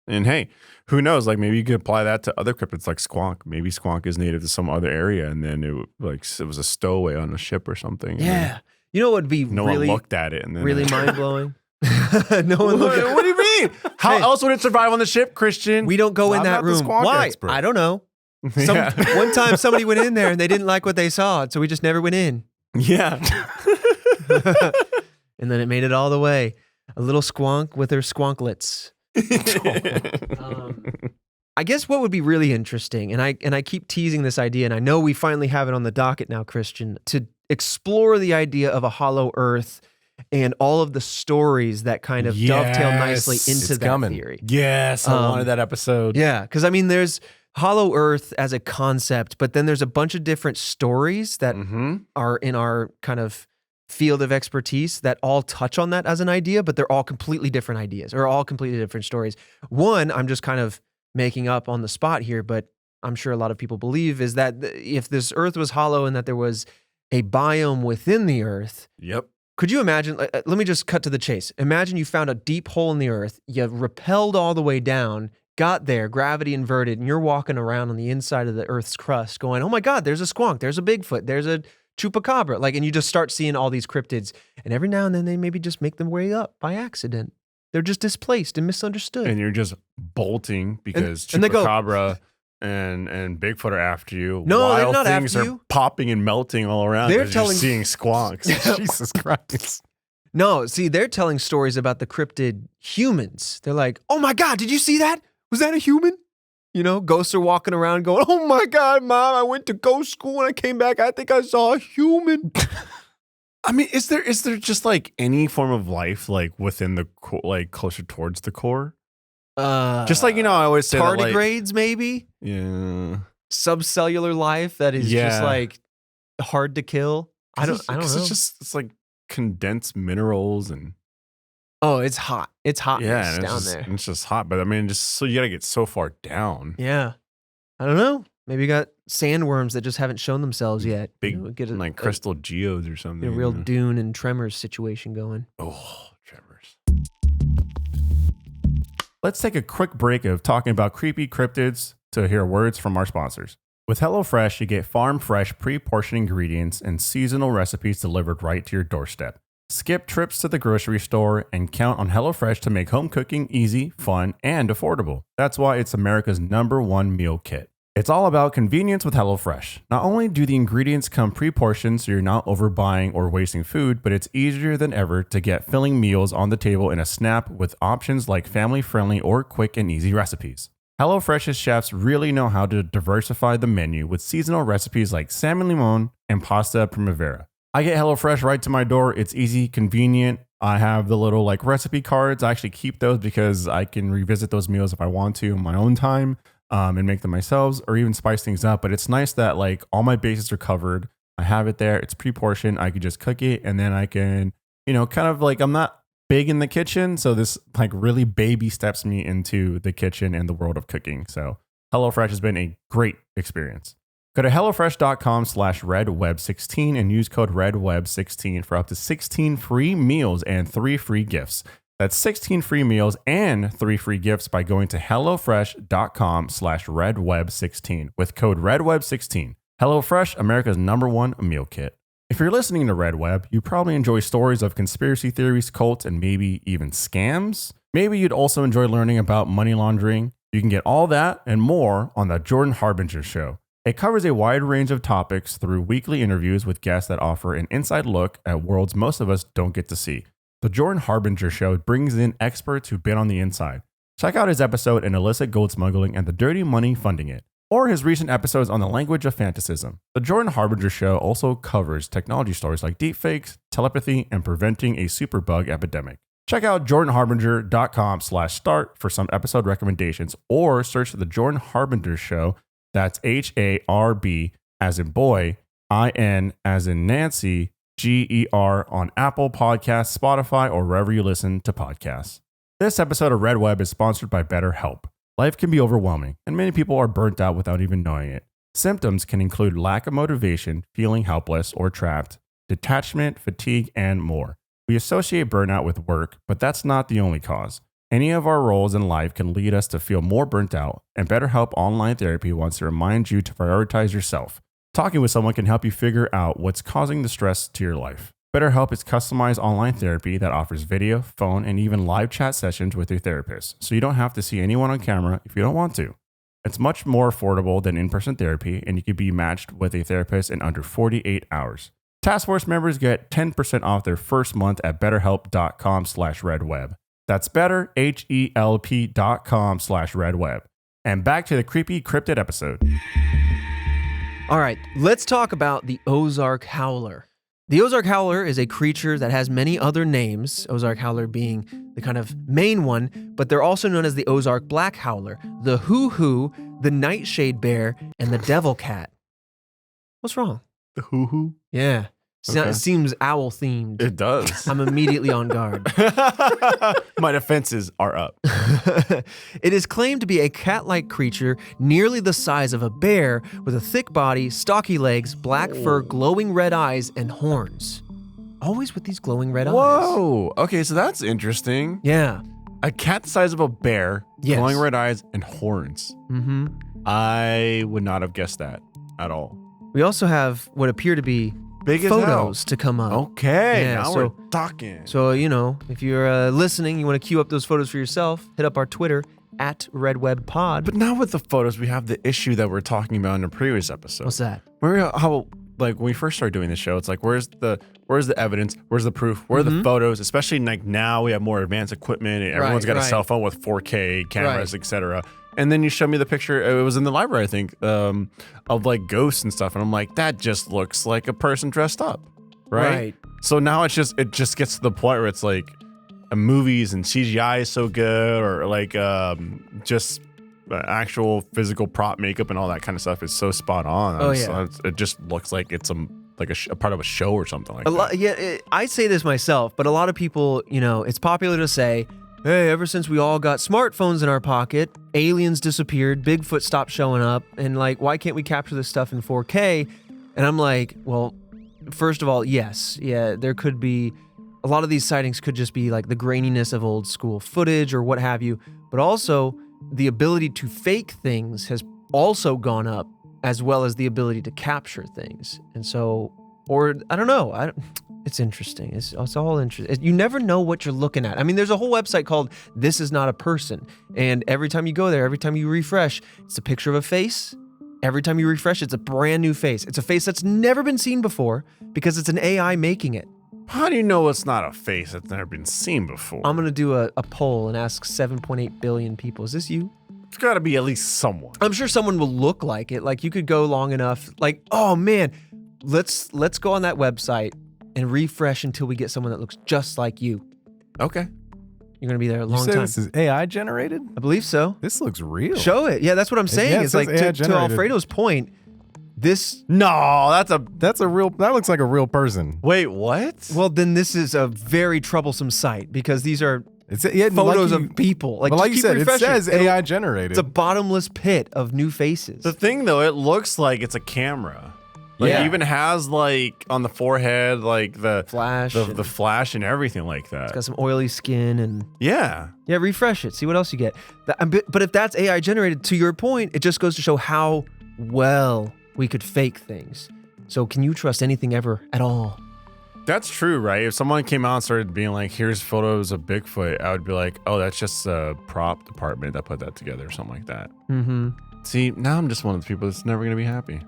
and hey, who knows? Like maybe you could apply that to other cryptids like squonk. Maybe squonk is native to some other area, and then it was a stowaway on a ship or something. Yeah, you know what would be no really, one looked at it, and then really mind blowing. No one looked at it. What do you mean? How else would it survive on the ship, Christian? We don't go in that room. Why? Expert. I don't know. One time somebody went in there and they didn't like what they saw, so we just never went in. Yeah. And then it made it all the way. A little squonk with her squonklets. I guess what would be really interesting, and I keep teasing this idea, and I know we finally have it on the docket now, Christian, to explore the idea of a hollow earth and all of the stories that kind of dovetail nicely into that theory. Yes, I wanted that episode. Yeah, because I mean, there's hollow earth as a concept, but then there's a bunch of different stories that are in our kind of field of expertise that all touch on that as an idea, but they're all completely different ideas or all completely different stories. One, I'm just kind of making up on the spot here, but I'm sure a lot of people believe is that if this earth was hollow and that there was a biome within the earth. Yep. Could you imagine, let me just cut to the chase. Imagine you found a deep hole in the earth, you rappelled all the way down, got there, gravity inverted, and you're walking around on the inside of the earth's crust going, oh my God, there's a squonk, there's a Bigfoot, there's a chupacabra. And you just start seeing all these cryptids, and every now and then they maybe just make their way up by accident. They're just displaced and misunderstood. And you're just bolting because chupacabra and Bigfoot are after you. No, while they're not things after are you. popping and melting all around. They're you're seeing squonks. Jesus Christ. No, see, they're telling stories about the cryptid humans. They're like, oh my God, did you see that? Was that a human? You know, ghosts are walking around going, oh my God, Mom, I went to ghost school and I came back. I think I saw a human. I mean, is there just like any form of life like within the closer towards the core? Just like, I always say tardigrades, maybe? Yeah. Subcellular life that is just like hard to kill. I don't know. It's like condensed minerals and it's hot. It's hot down there. It's just hot, but I mean, just so you gotta get so far down. Yeah. I don't know. Maybe you got sandworms that just haven't shown themselves yet. Big, get like crystal geodes or something. A real Dune and Tremors situation going. Oh, Tremors. Let's take a quick break of talking about creepy cryptids to hear words from our sponsors. With HelloFresh, you get farm-fresh, pre-portioned ingredients and seasonal recipes delivered right to your doorstep. Skip trips to the grocery store and count on HelloFresh to make home cooking easy, fun, and affordable. That's why it's America's #1 meal kit. It's all about convenience with HelloFresh. Not only do the ingredients come pre-portioned so you're not overbuying or wasting food, but it's easier than ever to get filling meals on the table in a snap with options like family-friendly or quick and easy recipes. HelloFresh's chefs really know how to diversify the menu with seasonal recipes like salmon limon and pasta primavera. I get HelloFresh right to my door. It's easy, convenient. I have the little recipe cards. I actually keep those because I can revisit those meals if I want to in my own time. And make them myself or even spice things up. But it's nice that all my bases are covered. I have it there. It's pre-portioned. I could just cook it and then I can, kind of I'm not big in the kitchen. So this really baby steps me into the kitchen and the world of cooking. So HelloFresh has been a great experience. Go to HelloFresh.com/RedWeb16 and use code RedWeb16 for up to 16 free meals and 3 free gifts. That's 16 free meals and 3 free gifts by going to HelloFresh.com/RedWeb16 with code RedWeb16. HelloFresh, America's #1 meal kit. If you're listening to Red Web, you probably enjoy stories of conspiracy theories, cults, and maybe even scams. Maybe you'd also enjoy learning about money laundering. You can get all that and more on The Jordan Harbinger Show. It covers a wide range of topics through weekly interviews with guests that offer an inside look at worlds most of us don't get to see. The Jordan Harbinger Show brings in experts who've been on the inside. Check out his episode on illicit gold smuggling and the dirty money funding it, or his recent episodes on the language of fantasism. The Jordan Harbinger Show also covers technology stories like deepfakes, telepathy, and preventing a superbug epidemic. Check out jordanharbinger.com/start for some episode recommendations, or search The Jordan Harbinger Show. That's HARB as in boy, IN as in Nancy, GER on Apple Podcasts, Spotify, or wherever you listen to podcasts. This episode of Red Web is sponsored by BetterHelp. Life can be overwhelming, and many people are burnt out without even knowing it. Symptoms can include lack of motivation, feeling helpless or trapped, detachment, fatigue, and more. We associate burnout with work, but that's not the only cause. Any of our roles in life can lead us to feel more burnt out, and BetterHelp Online Therapy wants to remind you to prioritize yourself. Talking with someone can help you figure out what's causing the stress to your life. BetterHelp is customized online therapy that offers video, phone, and even live chat sessions with your therapist, so you don't have to see anyone on camera if you don't want to. It's much more affordable than in-person therapy, and you can be matched with a therapist in under 48 hours. Task Force members get 10% off their first month at betterhelp.com/redweb. That's betterhelp.com/redweb. And back to the creepy cryptid episode. All right, let's talk about the Ozark Howler. The Ozark Howler is a creature that has many other names, Ozark Howler being the kind of main one, but they're also known as the Ozark Black Howler, the Hoo-Hoo, the Nightshade Bear, and the Devil Cat. What's wrong? The hoo-hoo? Yeah. Okay. It seems owl-themed. It does. I'm immediately on guard. My defenses are up. It is claimed to be a cat-like creature nearly the size of a bear with a thick body, stocky legs, black fur, glowing red eyes, and horns. Always with these glowing red eyes. Whoa. Okay, so that's interesting. Yeah. A cat the size of a bear, Yes. glowing red eyes, and horns. Mm-hmm. I would not have guessed that at all. We also have what appear to be Big as photos to come up. Okay, Yeah, now so- we're talking. So, if you're listening, you want to queue up those photos for yourself, hit up our Twitter at RedWebPod. But now with the photos, we have the issue that we're talking about in the previous episode. What's that? How when we first started doing the show, it's like where's the evidence? Where's the proof? Where are the photos? Especially like now we have more advanced equipment. And everyone's got a cell phone with 4K cameras, etc. And then you show me the picture. It was in the library, I think, of like ghosts and stuff. And I'm like, that just looks like a person dressed up, right? So now it just gets to the point where it's like movies and CGI is so good, or like just actual physical prop makeup and all that kind of stuff is so spot on. It just looks like it's a part of a show or something like that. I say this myself, but a lot of people, it's popular to say, hey, ever since we all got smartphones in our pocket, aliens disappeared, Bigfoot stopped showing up, and like, why can't we capture this stuff in 4K? And I'm like, well, first of all, yes, there could be, a lot of these sightings could just be like the graininess of old school footage or what have you, but also the ability to fake things has also gone up, as well as the ability to capture things. And so, or I don't know, it's interesting. It's all interesting. You never know what you're looking at. I mean, there's a whole website called This Is Not a Person. And every time you go there, every time you refresh, it's a picture of a face. Every time you refresh, it's a brand new face. It's a face that's never been seen before because it's an AI making it. How do you know it's not a face that's never been seen before? I'm going to do a poll and ask 7.8 billion people. Is this you? It's got to be at least someone. I'm sure someone will look like it. Like you could go long enough. Like, oh man, let's go on that website and refresh until we get someone that looks just like you. Okay. You're going to be there a You long say time. this is AI generated? I believe so. This looks real. Show it. Yeah, that's what I'm saying. Yeah, it It's says like AI to generated. Alfredo's point, this. No, That looks like a real person. Wait, what? Well, then this is a very troublesome site because these are It's photos of people. But just like you keep said, it refreshing. says AI generated. It's a bottomless pit of new faces. The thing though, it looks like it's a camera. Like Yeah. it even has like on the forehead, like the Flash. the flash and everything like that. It's got some oily skin and Yeah. refresh it. See what else you get. But if that's AI generated, to your point, it just goes to show how well we could fake things. So can you trust anything ever at all? That's true, right? If someone came out and started being like, here's photos of Bigfoot, I would be like, oh, that's just a prop department that put that together or something like that. Mm-hmm. See, now I'm just one of the people that's never going to be happy.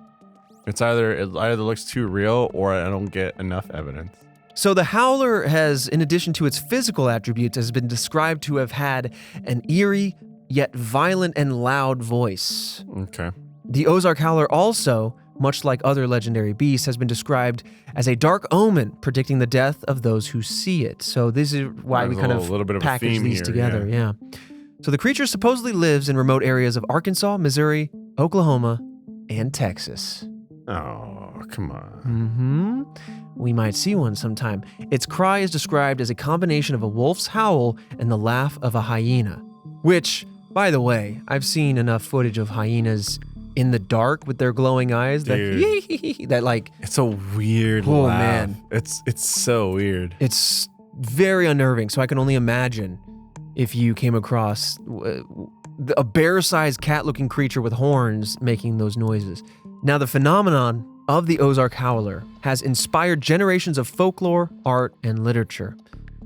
It either looks too real or I don't get enough evidence. So the Howler has, in addition to its physical attributes, has been described to have had an eerie yet violent and loud voice. Okay. The Ozark Howler also, much like other legendary beasts, has been described as a dark omen, predicting the death of those who see it. So this is why we kind of little bit of a package theme these here, together. Yeah. So the creature supposedly lives in remote areas of Arkansas, Missouri, Oklahoma, and Texas. Oh, come on. Mm-hmm. We might see one sometime. Its cry is described as a combination of a wolf's howl and the laugh of a hyena. Which, by the way, I've seen enough footage of hyenas in the dark with their glowing eyes that like It's a weird Oh, laugh. man. It's so weird. it's very unnerving. So I can only imagine if you came across a bear-sized cat-looking creature with horns making those noises. Now, the phenomenon of the Ozark Howler has inspired generations of folklore, art, and literature.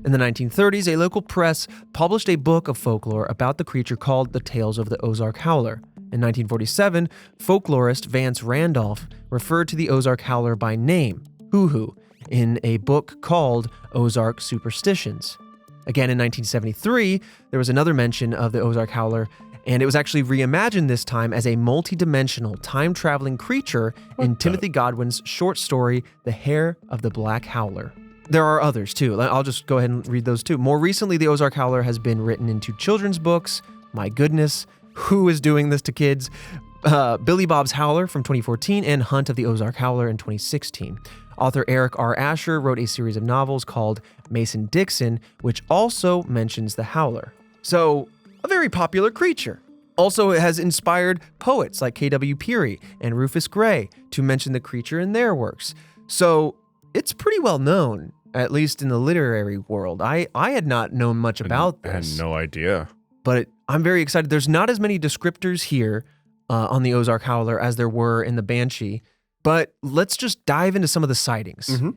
In the 1930s, a local press published a book of folklore about the creature called The Tales of the Ozark Howler. In 1947, folklorist Vance Randolph referred to the Ozark Howler by name, Hoo-Hoo, in a book called Ozark Superstitions. Again, in 1973, there was another mention of the Ozark Howler, and it was actually reimagined this time as a multi-dimensional, time-traveling creature in Timothy Godwin's short story, The Hair of the Black Howler. There are others, too. I'll just go ahead and read those, too. More recently, the Ozark Howler has been written into children's books. My goodness, who is doing this to kids? Billy Bob's Howler from 2014 and Hunt of the Ozark Howler in 2016. Author Eric R. Asher wrote a series of novels called Mason-Dixon, which also mentions the Howler. So, a very popular creature. Also, it has inspired poets like K.W. Peary and Rufus Gray to mention the creature in their works. So, it's pretty well known, at least in the literary world. I had not known much about this. I had no idea. But I'm very excited. There's not as many descriptors here on the Ozark Howler as there were in the Banshee. But let's just dive into some of the sightings. Mm-hmm.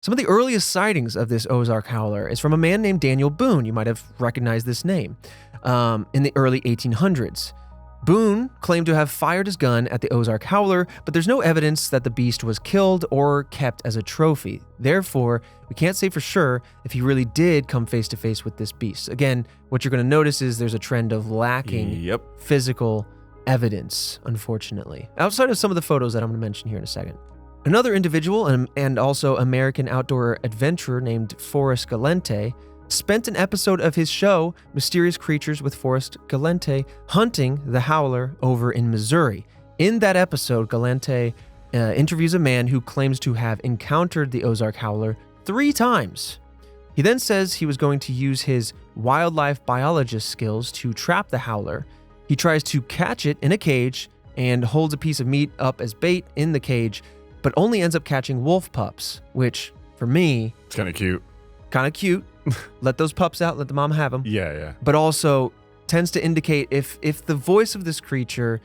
Some of the earliest sightings of this Ozark Howler is from a man named Daniel Boone. You might have recognized this name. In the early 1800s. Boone claimed to have fired his gun at the Ozark Howler, but there's no evidence that the beast was killed or kept as a trophy. Therefore, we can't say for sure if he really did come face to face with this beast. Again, what you're going to notice is there's a trend of lacking physical evidence, unfortunately, outside of some of the photos that I'm going to mention here in a second. Another individual and also American outdoor adventurer named Forrest Galente spent an episode of his show, Mysterious Creatures with Forrest Galente, hunting the Howler over in Missouri. In that episode, Galente interviews a man who claims to have encountered the Ozark Howler 3 times. He then says he was going to use his wildlife biologist skills to trap the Howler. He tries to catch it in a cage and holds a piece of meat up as bait in the cage, but only ends up catching wolf pups, which, for me... It's kind of cute. Kind of cute. Let those pups out, let the mom have them. Yeah. But also tends to indicate if the voice of this creature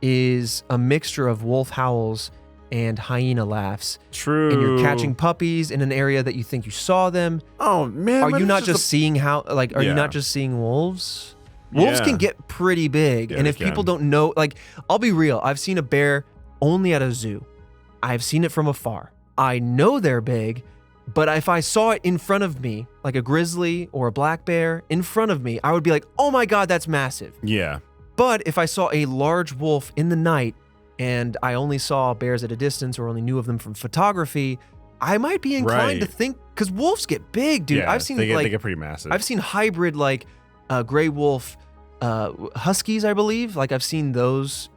is a mixture of wolf howls and hyena laughs. True. And you're catching puppies in an area that you think you saw them. Oh, man. Are you not just seeing you not just seeing wolves? Wolves can get pretty big. Yeah, and if people don't know, I'll be real. I've seen a bear only at a zoo. I've seen it from afar. I know they're big. But if I saw it in front of me, like a grizzly or a black bear in front of me, I would be like, oh my God, that's massive. Yeah. But if I saw a large wolf in the night and I only saw bears at a distance or only knew of them from photography, I might be inclined to think, because wolves get big, dude. Yeah, I've seen they get pretty massive. I've seen hybrid gray wolf huskies, I believe. I've seen those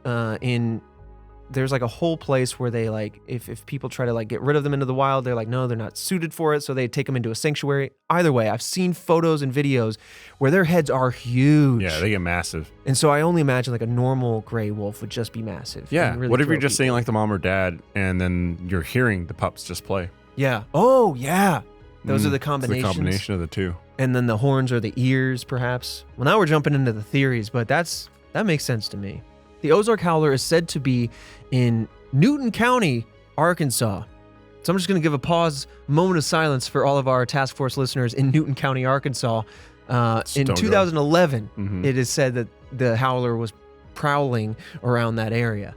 there's a whole place where they if people try to get rid of them into the wild, they're no, they're not suited for it, so they take them into a sanctuary. Either way, I've seen photos and videos where their heads are huge. Yeah, they get massive. And so I only imagine a normal gray wolf would just be massive. Yeah. Really what if you're just people. seeing the mom or dad and then you're hearing the pups just play? Yeah. Oh, yeah. Those are the combinations. It's the combination of the two. And then the horns or the ears, perhaps. Well, now we're jumping into the theories, but that makes sense to me. The Ozark Howler is said to be in Newton County, Arkansas. So I'm just going to give a moment of silence for all of our task force listeners in Newton County, Arkansas. In 2011, It is said that the Howler was prowling around that area.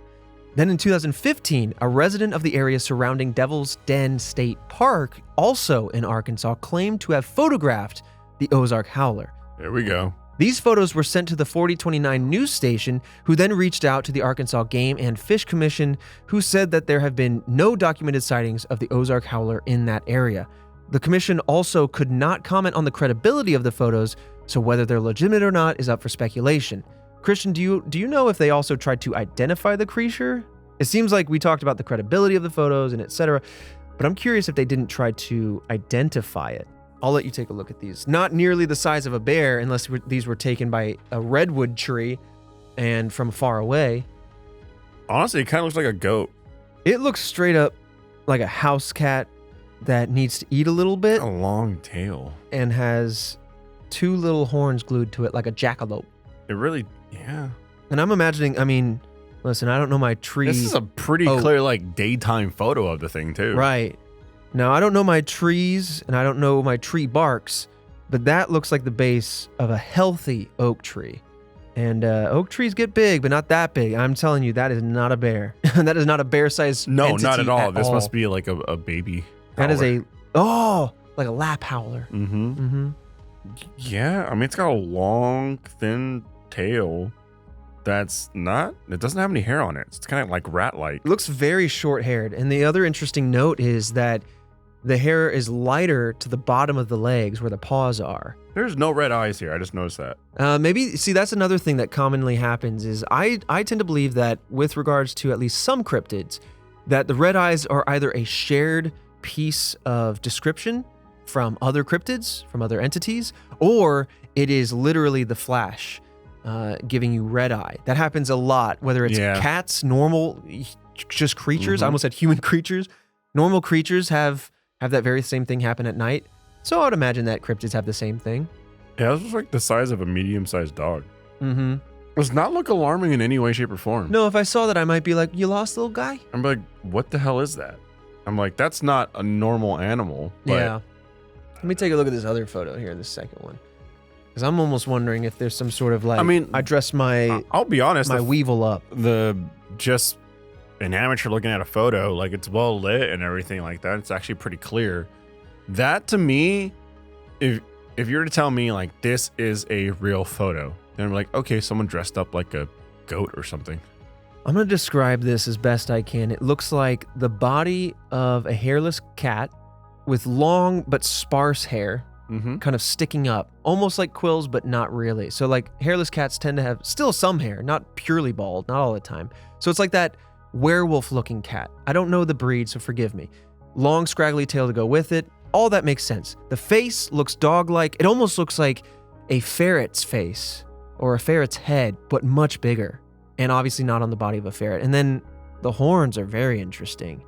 Then in 2015, a resident of the area surrounding Devil's Den State Park, also in Arkansas, claimed to have photographed the Ozark Howler. There we go. These photos were sent to the 4029 news station, who then reached out to the Arkansas Game and Fish Commission, who said that there have been no documented sightings of the Ozark Howler in that area. The commission also could not comment on the credibility of the photos, so whether they're legitimate or not is up for speculation. Christian, do you know if they also tried to identify the creature? It seems like we talked about the credibility of the photos and etc., but I'm curious if they didn't try to identify it. I'll let you take a look at these. Not nearly the size of a bear, unless these were taken by a redwood tree and from far away. Honestly, it kind of looks like a goat. It looks straight up like a house cat that needs to eat a little bit. A long tail. And has 2 little horns glued to it like a jackalope. It really, yeah. And I'm imagining, listen, I don't know my tree. This is a pretty clear, daytime photo of the thing, too. Right. Now, I don't know my trees, and I don't know my tree barks, but that looks like the base of a healthy oak tree. And oak trees get big, but not that big. I'm telling you, that is not a bear. That is not a bear-sized entity not at all. This all. must be like a baby. That is a Oh, like a lap howler. Mm-hmm. Mm-hmm. Yeah, I mean, it's got a long, thin tail that's not, it doesn't have any hair on it. It's kind of like rat-like. It looks very short-haired. And the other interesting note is that the hair is lighter to the bottom of the legs where the paws are. There's no red eyes here. I just noticed that. See, that's another thing that commonly happens is I tend to believe that with regards to at least some cryptids, that the red eyes are either a shared piece of description from other cryptids, from other entities, or it is literally the Flash giving you red eye. That happens a lot, whether it's cats, normal, just creatures. I almost said human creatures. Normal creatures have that very same thing happen at night. So I would imagine that cryptids have the same thing. Yeah, this was like the size of a medium-sized dog. Mm-hmm. Does not look alarming in any way, shape, or form. No, if I saw that, I might be like, you lost, little guy? I'm like, what the hell is that? I'm like, that's not a normal animal. But yeah. Let me take a look at this other photo here, this second one. Because I'm almost wondering if there's some sort of like, I dressed I'll be honest, my weevil up. Just an amateur looking at a photo, like it's well lit and everything like that. It's actually pretty clear. That to me, if you were to tell me like this is a real photo, then I'm like, okay, someone dressed up like a goat or something. I'm going to describe this as best I can. It looks like the body of a hairless cat with long but sparse hair, kind of sticking up, almost like quills, but not really. So like hairless cats tend to have still some hair, not purely bald, not all the time. So it's like that werewolf looking cat. I don't know the breed, so forgive me. Long scraggly tail to go with it. All that makes sense. The face looks dog-like. It almost looks like a ferret's face or a ferret's head, but much bigger. And obviously not on the body of a ferret. And then the horns are very interesting.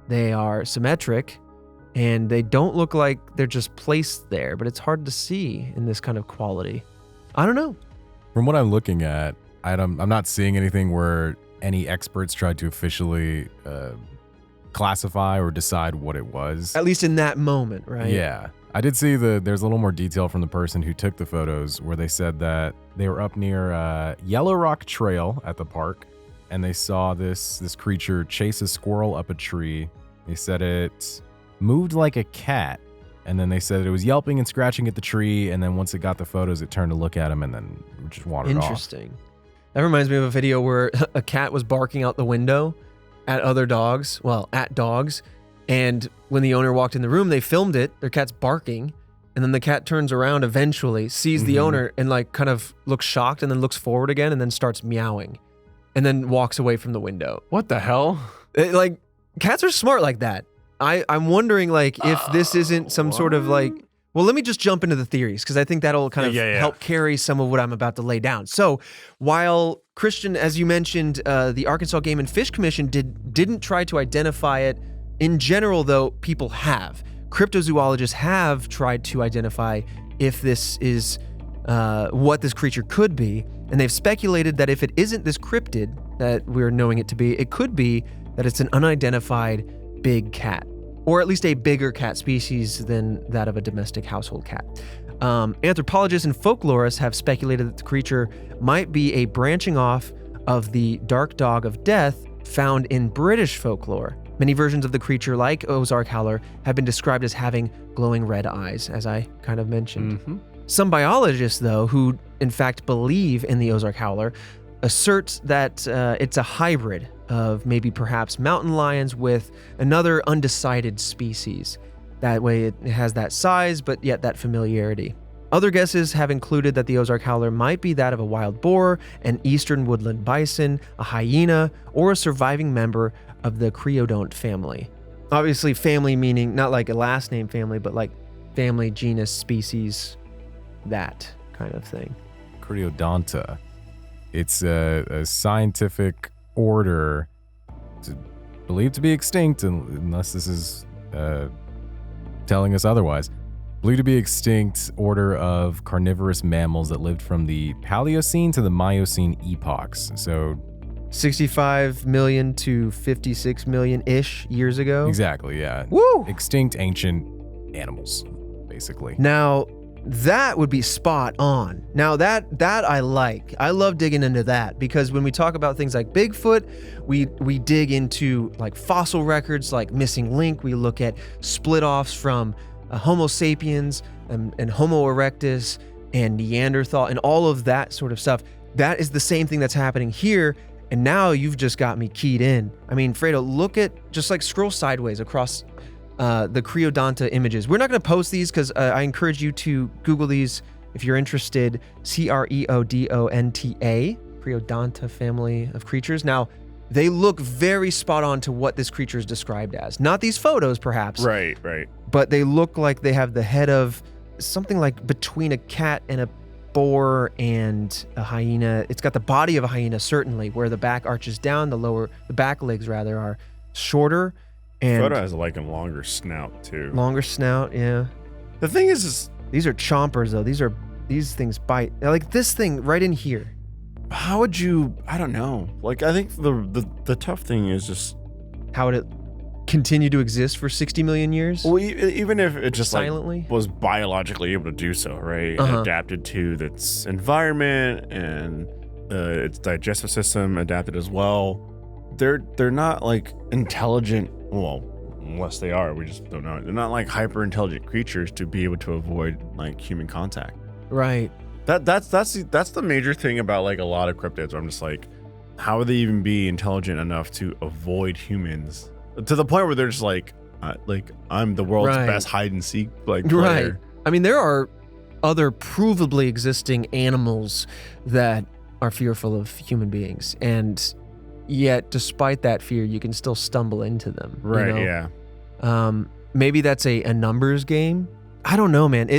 They are symmetric and they don't look like they're just placed there, but it's hard to see in this kind of quality. I don't know. From what I'm looking at, I'm not seeing anything where any experts tried to officially classify or decide what it was. At least in that moment, right? Yeah. I did see there's a little more detail from the person who took the photos where they said that they were up near Yellow Rock Trail at the park and they saw this creature chase a squirrel up a tree. They said it moved like a cat, and then they said it was yelping and scratching at the tree, and then once it got the photos, it turned to look at him and then just wandered off. Interesting. That reminds me of a video where a cat was barking out the window at other dogs, at dogs, and when the owner walked in the room, they filmed it, their cat's barking, and then the cat turns around eventually, sees the owner, and like kind of looks shocked, and then looks forward again, and then starts meowing, and then walks away from the window. What the hell? Cats are smart like that. I'm wondering, like, if this isn't some sort of, like... Well, let me just jump into the theories, because I think that'll kind of help carry some of what I'm about to lay down. So, while Christian, as you mentioned, the Arkansas Game and Fish Commission didn't try to identify it, in general, though, people have. Cryptozoologists have tried to identify if this is what this creature could be, and they've speculated that if it isn't this cryptid that we're knowing it to be, it could be that it's an unidentified big cat, or at least a bigger cat species than that of a domestic household cat. Anthropologists and folklorists have speculated that the creature might be a branching off of the dark dog of death found in British folklore. Many versions of the creature, like Ozark Howler, have been described as having glowing red eyes, as I kind of mentioned. Some biologists, though, who in fact believe in the Ozark Howler, assert that it's a hybrid of maybe perhaps mountain lions with another undecided species. That way it has that size, but yet that familiarity. Other guesses have included that the Ozark Howler might be that of a wild boar, an eastern woodland bison, a hyena, or a surviving member of the Creodont family. Obviously family meaning not like a last name family, but like family, genus, species, that kind of thing. Creodonta. It's a scientific order believed to be extinct, unless this is telling us otherwise. Believed to be extinct order of carnivorous mammals that lived from the Paleocene to the Miocene epochs. So 65 million to 56 million-ish years ago. Exactly, yeah. Woo! Extinct ancient animals, basically. Now, That would be spot on. Now that I like. I love digging into that because when we talk about things like Bigfoot, we dig into like fossil records like missing link. We look at split offs from Homo sapiens and Homo erectus and Neanderthal and all of that sort of stuff. That is the same thing that's happening here. And now you've just got me keyed in. I mean, Fredo, look at, just like scroll sideways across the Creodonta images. We're not going to post these because I encourage you to Google these if you're interested. Creodonta, Creodonta family of creatures. Now, they look very spot on to what this creature is described as. Not these photos, perhaps. Right. But they look like they have the head of something like between a cat and a boar and a hyena. It's got the body of a hyena, certainly, where the back arches down, the back legs rather are shorter. And photo has like a longer snout too. Longer snout, yeah. The thing is these are chompers though. These things bite. Like this thing right in here. How would you? I don't know. Like I think the tough thing is just how would it continue to exist for 60 million years? Well, even if it just silently was biologically able to do so, right? Adapted to its environment and its digestive system adapted as well. They're not like intelligent. Well, unless they are, we just don't know. They're not like hyper intelligent creatures to be able to avoid like human contact. Right. That's the major thing about like a lot of cryptids. Where I'm just like, how would they even be intelligent enough to avoid humans? To the point where they're just like I'm the world's best hide and seek like player. Right. I mean, there are other provably existing animals that are fearful of human beings, and yet despite that fear, you can still stumble into them. Right. You know? Yeah. Maybe that's a numbers game. I don't know, man.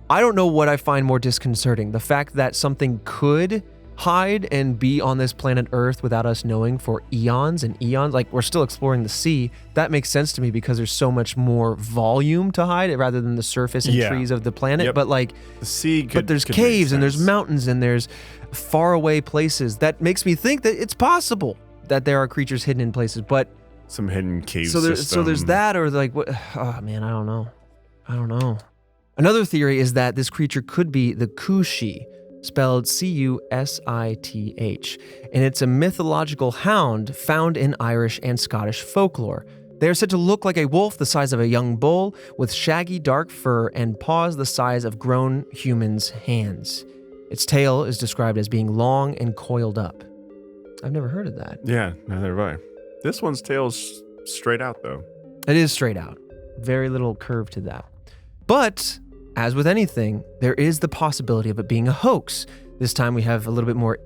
I don't know what I find more disconcerting. The fact that something could hide and be on this planet Earth without us knowing for eons and eons. Like we're still exploring the sea. That makes sense to me because there's so much more volume to hide it rather than the surface and trees of the planet. But like the sea but there's caves and there's mountains and there's far away places. That makes me think that it's possible that there are creatures hidden in places, but some hidden cave so there's that, or like what? Oh man, I don't know. Another theory is that this creature could be the Kushi, spelled Cusith, and it's a mythological hound found in Irish and Scottish folklore. They are said to look like a wolf the size of a young bull, with shaggy dark fur and paws the size of grown humans' hands. Its tail is described as being long and coiled up. I've never heard of that. Yeah, neither have I. This one's tail's straight out, though. It is straight out. Very little curve to that. But, as with anything, there is the possibility of it being a hoax. This time we have a little bit more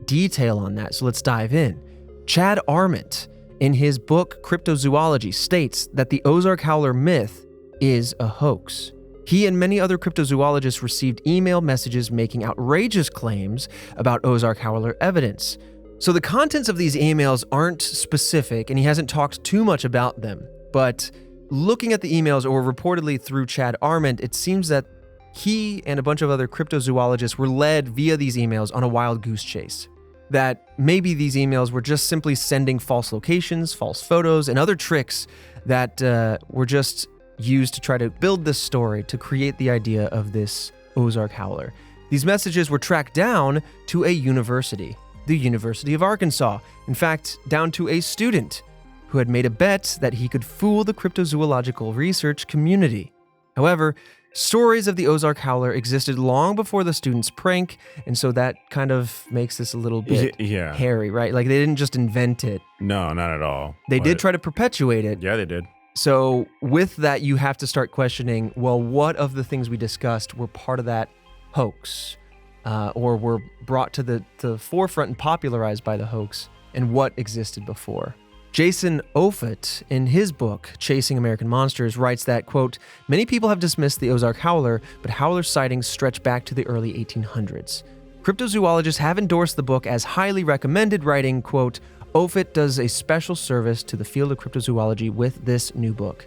detail on that, so let's dive in. Chad Arment, in his book Cryptozoology, states that the Ozark Howler myth is a hoax. He and many other cryptozoologists received email messages making outrageous claims about Ozark Howler evidence. So the contents of these emails aren't specific, and he hasn't talked too much about them. But looking at the emails, or reportedly through Chad Arment, it seems that he and a bunch of other cryptozoologists were led via these emails on a wild goose chase. That maybe these emails were just simply sending false locations, false photos, and other tricks that were just used to try to build this story to create the idea of this Ozark Howler. These messages were tracked down to a university, the University of Arkansas. In fact, down to a student who had made a bet that he could fool the cryptozoological research community. However, stories of the Ozark Howler existed long before the student's prank, and so that kind of makes this a little bit hairy, right? Like they didn't just invent it. No, not at all. They did try to perpetuate it. Yeah, they did. So with that, you have to start questioning, well, what of the things we discussed were part of that hoax, or were brought to the forefront and popularized by the hoax, and what existed before? Jason Offutt, in his book, Chasing American Monsters, writes that, quote, many people have dismissed the Ozark Howler, but Howler sightings stretch back to the early 1800s. Cryptozoologists have endorsed the book as highly recommended, writing, quote, Offutt does a special service to the field of cryptozoology with this new book.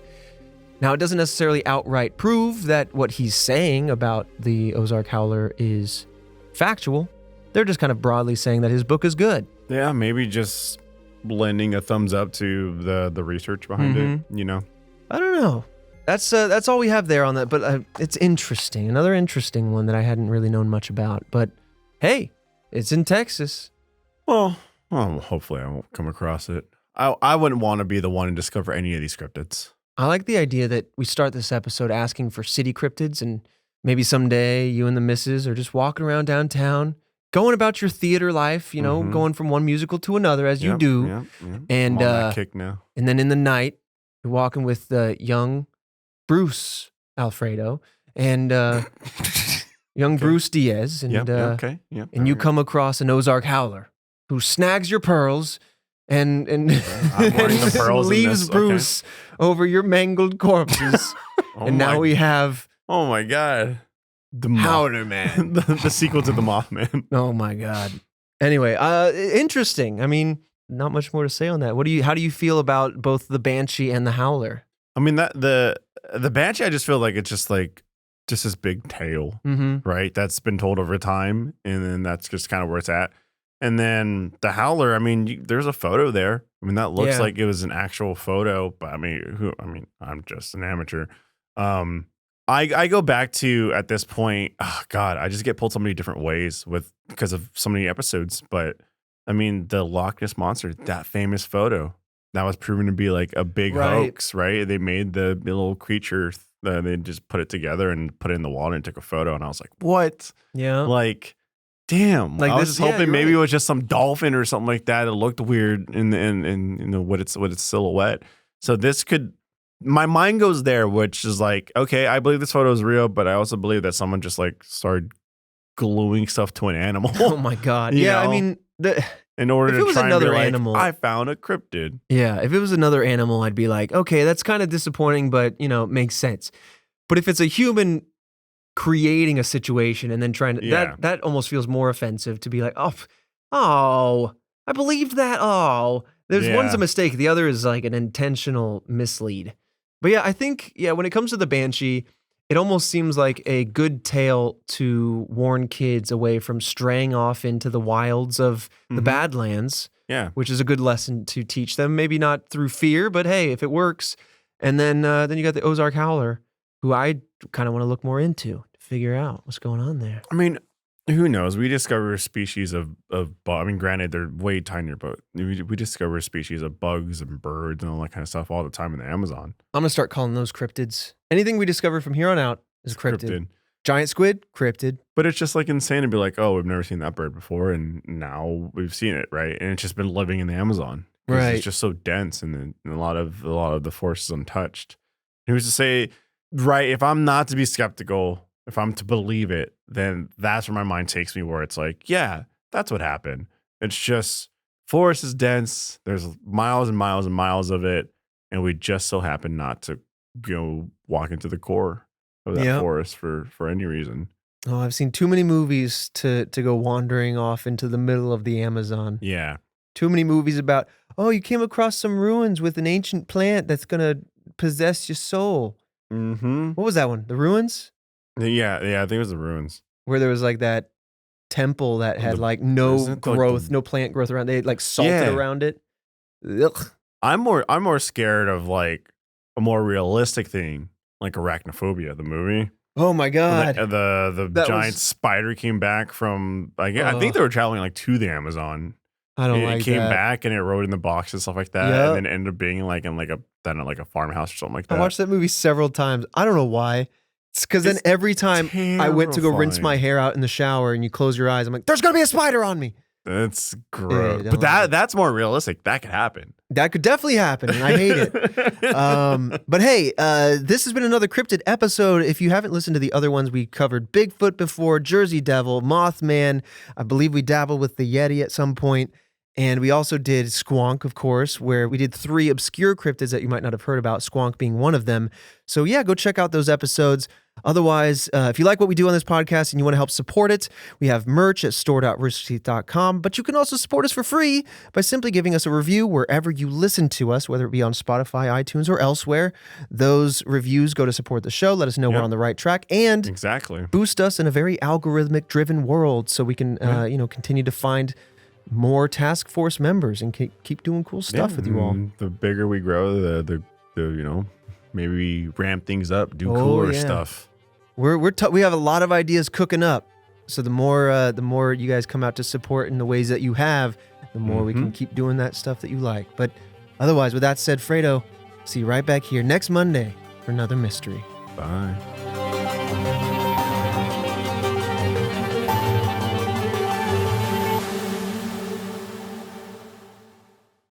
Now, it doesn't necessarily outright prove that what he's saying about the Ozark Howler is factual. They're just kind of broadly saying that his book is good. Yeah, maybe just lending a thumbs up to the research behind it, you know? I don't know. that's all we have there on that. But it's interesting. Another interesting one that I hadn't really known much about. But hey, it's in Texas. Well, hopefully I won't come across it. I wouldn't want to be the one to discover any of these cryptids. I like the idea that we start this episode asking for city cryptids, and maybe someday you and the missus are just walking around downtown, going about your theater life, going from one musical to another as you do. Yep. And I'm on that kick now. And then in the night, you're walking with young Bruce Alfredo and young Bruce Diaz, and and you come across an Ozark Howler who snags your pearls and the pearls leaves Bruce over your mangled corpses. And now we have oh my god, the Howler Man, the sequel to the Mothman. Oh my god. Anyway, interesting. I mean, not much more to say on that. How do you feel about both the Banshee and the Howler? I mean, that the Banshee, I just feel like it's just this big tale, right? That's been told over time, and then that's just kind of where it's at. And then the Howler, I mean, there's a photo there. I mean, that looks like it was an actual photo, but I mean, I'm just an amateur. I go back to, at this point, oh God, I just get pulled so many different ways because of so many episodes. But I mean, the Loch Ness Monster, that famous photo, that was proven to be like a big hoax, right? They made the little creature, they just put it together and put it in the water and took a photo. And I was like, what? Yeah. Like, damn. Like I was just hoping maybe it was just some dolphin or something like that. It looked weird in with its silhouette. So this could, my mind goes there, which is like, okay, I believe this photo is real, but I also believe that someone just like started gluing stuff to an animal. Oh my God. Yeah. I mean, in order to try another and be animal, like, I found a cryptid. Yeah. If it was another animal, I'd be like, okay, that's kind of disappointing, but it makes sense. But if it's a human creating a situation and then trying to, that almost feels more offensive to be like, oh, I believed that. Oh, one's a mistake. The other is like an intentional mislead. But yeah, I think, when it comes to the Banshee, it almost seems like a good tale to warn kids away from straying off into the wilds of the Badlands. Yeah. Which is a good lesson to teach them. Maybe not through fear, but hey, if it works. And then you got the Ozark Howler, who I kind of want to look more into to figure out what's going on there. I mean, who knows? We discover a species of I mean, granted, they're way tinier, but we discover a species of bugs and birds and all that kind of stuff all the time in the Amazon. I'm going to start calling those cryptids. Anything we discover from here on out is cryptid. Giant squid, cryptid. But it's just like insane to be like, oh, we've never seen that bird before, and now we've seen it, right? And it's just been living in the Amazon. Right. It's just so dense, and a lot of the forest is untouched. Who's to say, right, if I'm not to be skeptical, if I'm to believe it, then that's where my mind takes me, where it's like, yeah, that's what happened. It's just forest is dense. There's miles and miles and miles of it. And we just so happen not to go walk into the core of that forest for any reason. Oh, I've seen too many movies to go wandering off into the middle of the Amazon. Yeah. Too many movies about, oh, you came across some ruins with an ancient plant that's going to possess your soul. Mm-hmm. What was that one? The ruins? Yeah, I think it was the ruins. Where there was like that temple that had like no growth, no plant growth around. They had like salted around it. Ugh. I'm more scared of like a more realistic thing, like Arachnophobia, the movie. Oh my God. The giant spider came back from like I think they were traveling like to the Amazon. I don't like that. It came back and it rode in the box and stuff like that, and then ended up being like in like a farmhouse or something like that. I watched that movie several times. I don't know why. It's because then every time I went to go rinse my hair out in the shower and you close your eyes, I'm like, there's going to be a spider on me. That's gross. But that's more realistic. That could happen. That could definitely happen, and I hate it. But hey, this has been another cryptid episode. If you haven't listened to the other ones, we covered Bigfoot before, Jersey Devil, Mothman. I believe we dabbled with the Yeti at some point. And we also did Squonk, of course, where we did 3 obscure cryptids that you might not have heard about, Squonk being one of them. So yeah, go check out those episodes. Otherwise, if you like what we do on this podcast and you want to help support it, we have merch at store.roosterteeth.com. But you can also support us for free by simply giving us a review wherever you listen to us, whether it be on Spotify, iTunes, or elsewhere. Those reviews go to support the show, let us know we're on the right track, and boost us in a very algorithmic-driven world so we can continue to find more task force members and keep doing cool stuff with you all. The bigger we grow, the maybe ramp things up, do cooler stuff. We have a lot of ideas cooking up. So the more you guys come out to support in the ways that you have, the more we can keep doing that stuff that you like. But otherwise, with that said, Fredo, see you right back here next Monday for another mystery. Bye.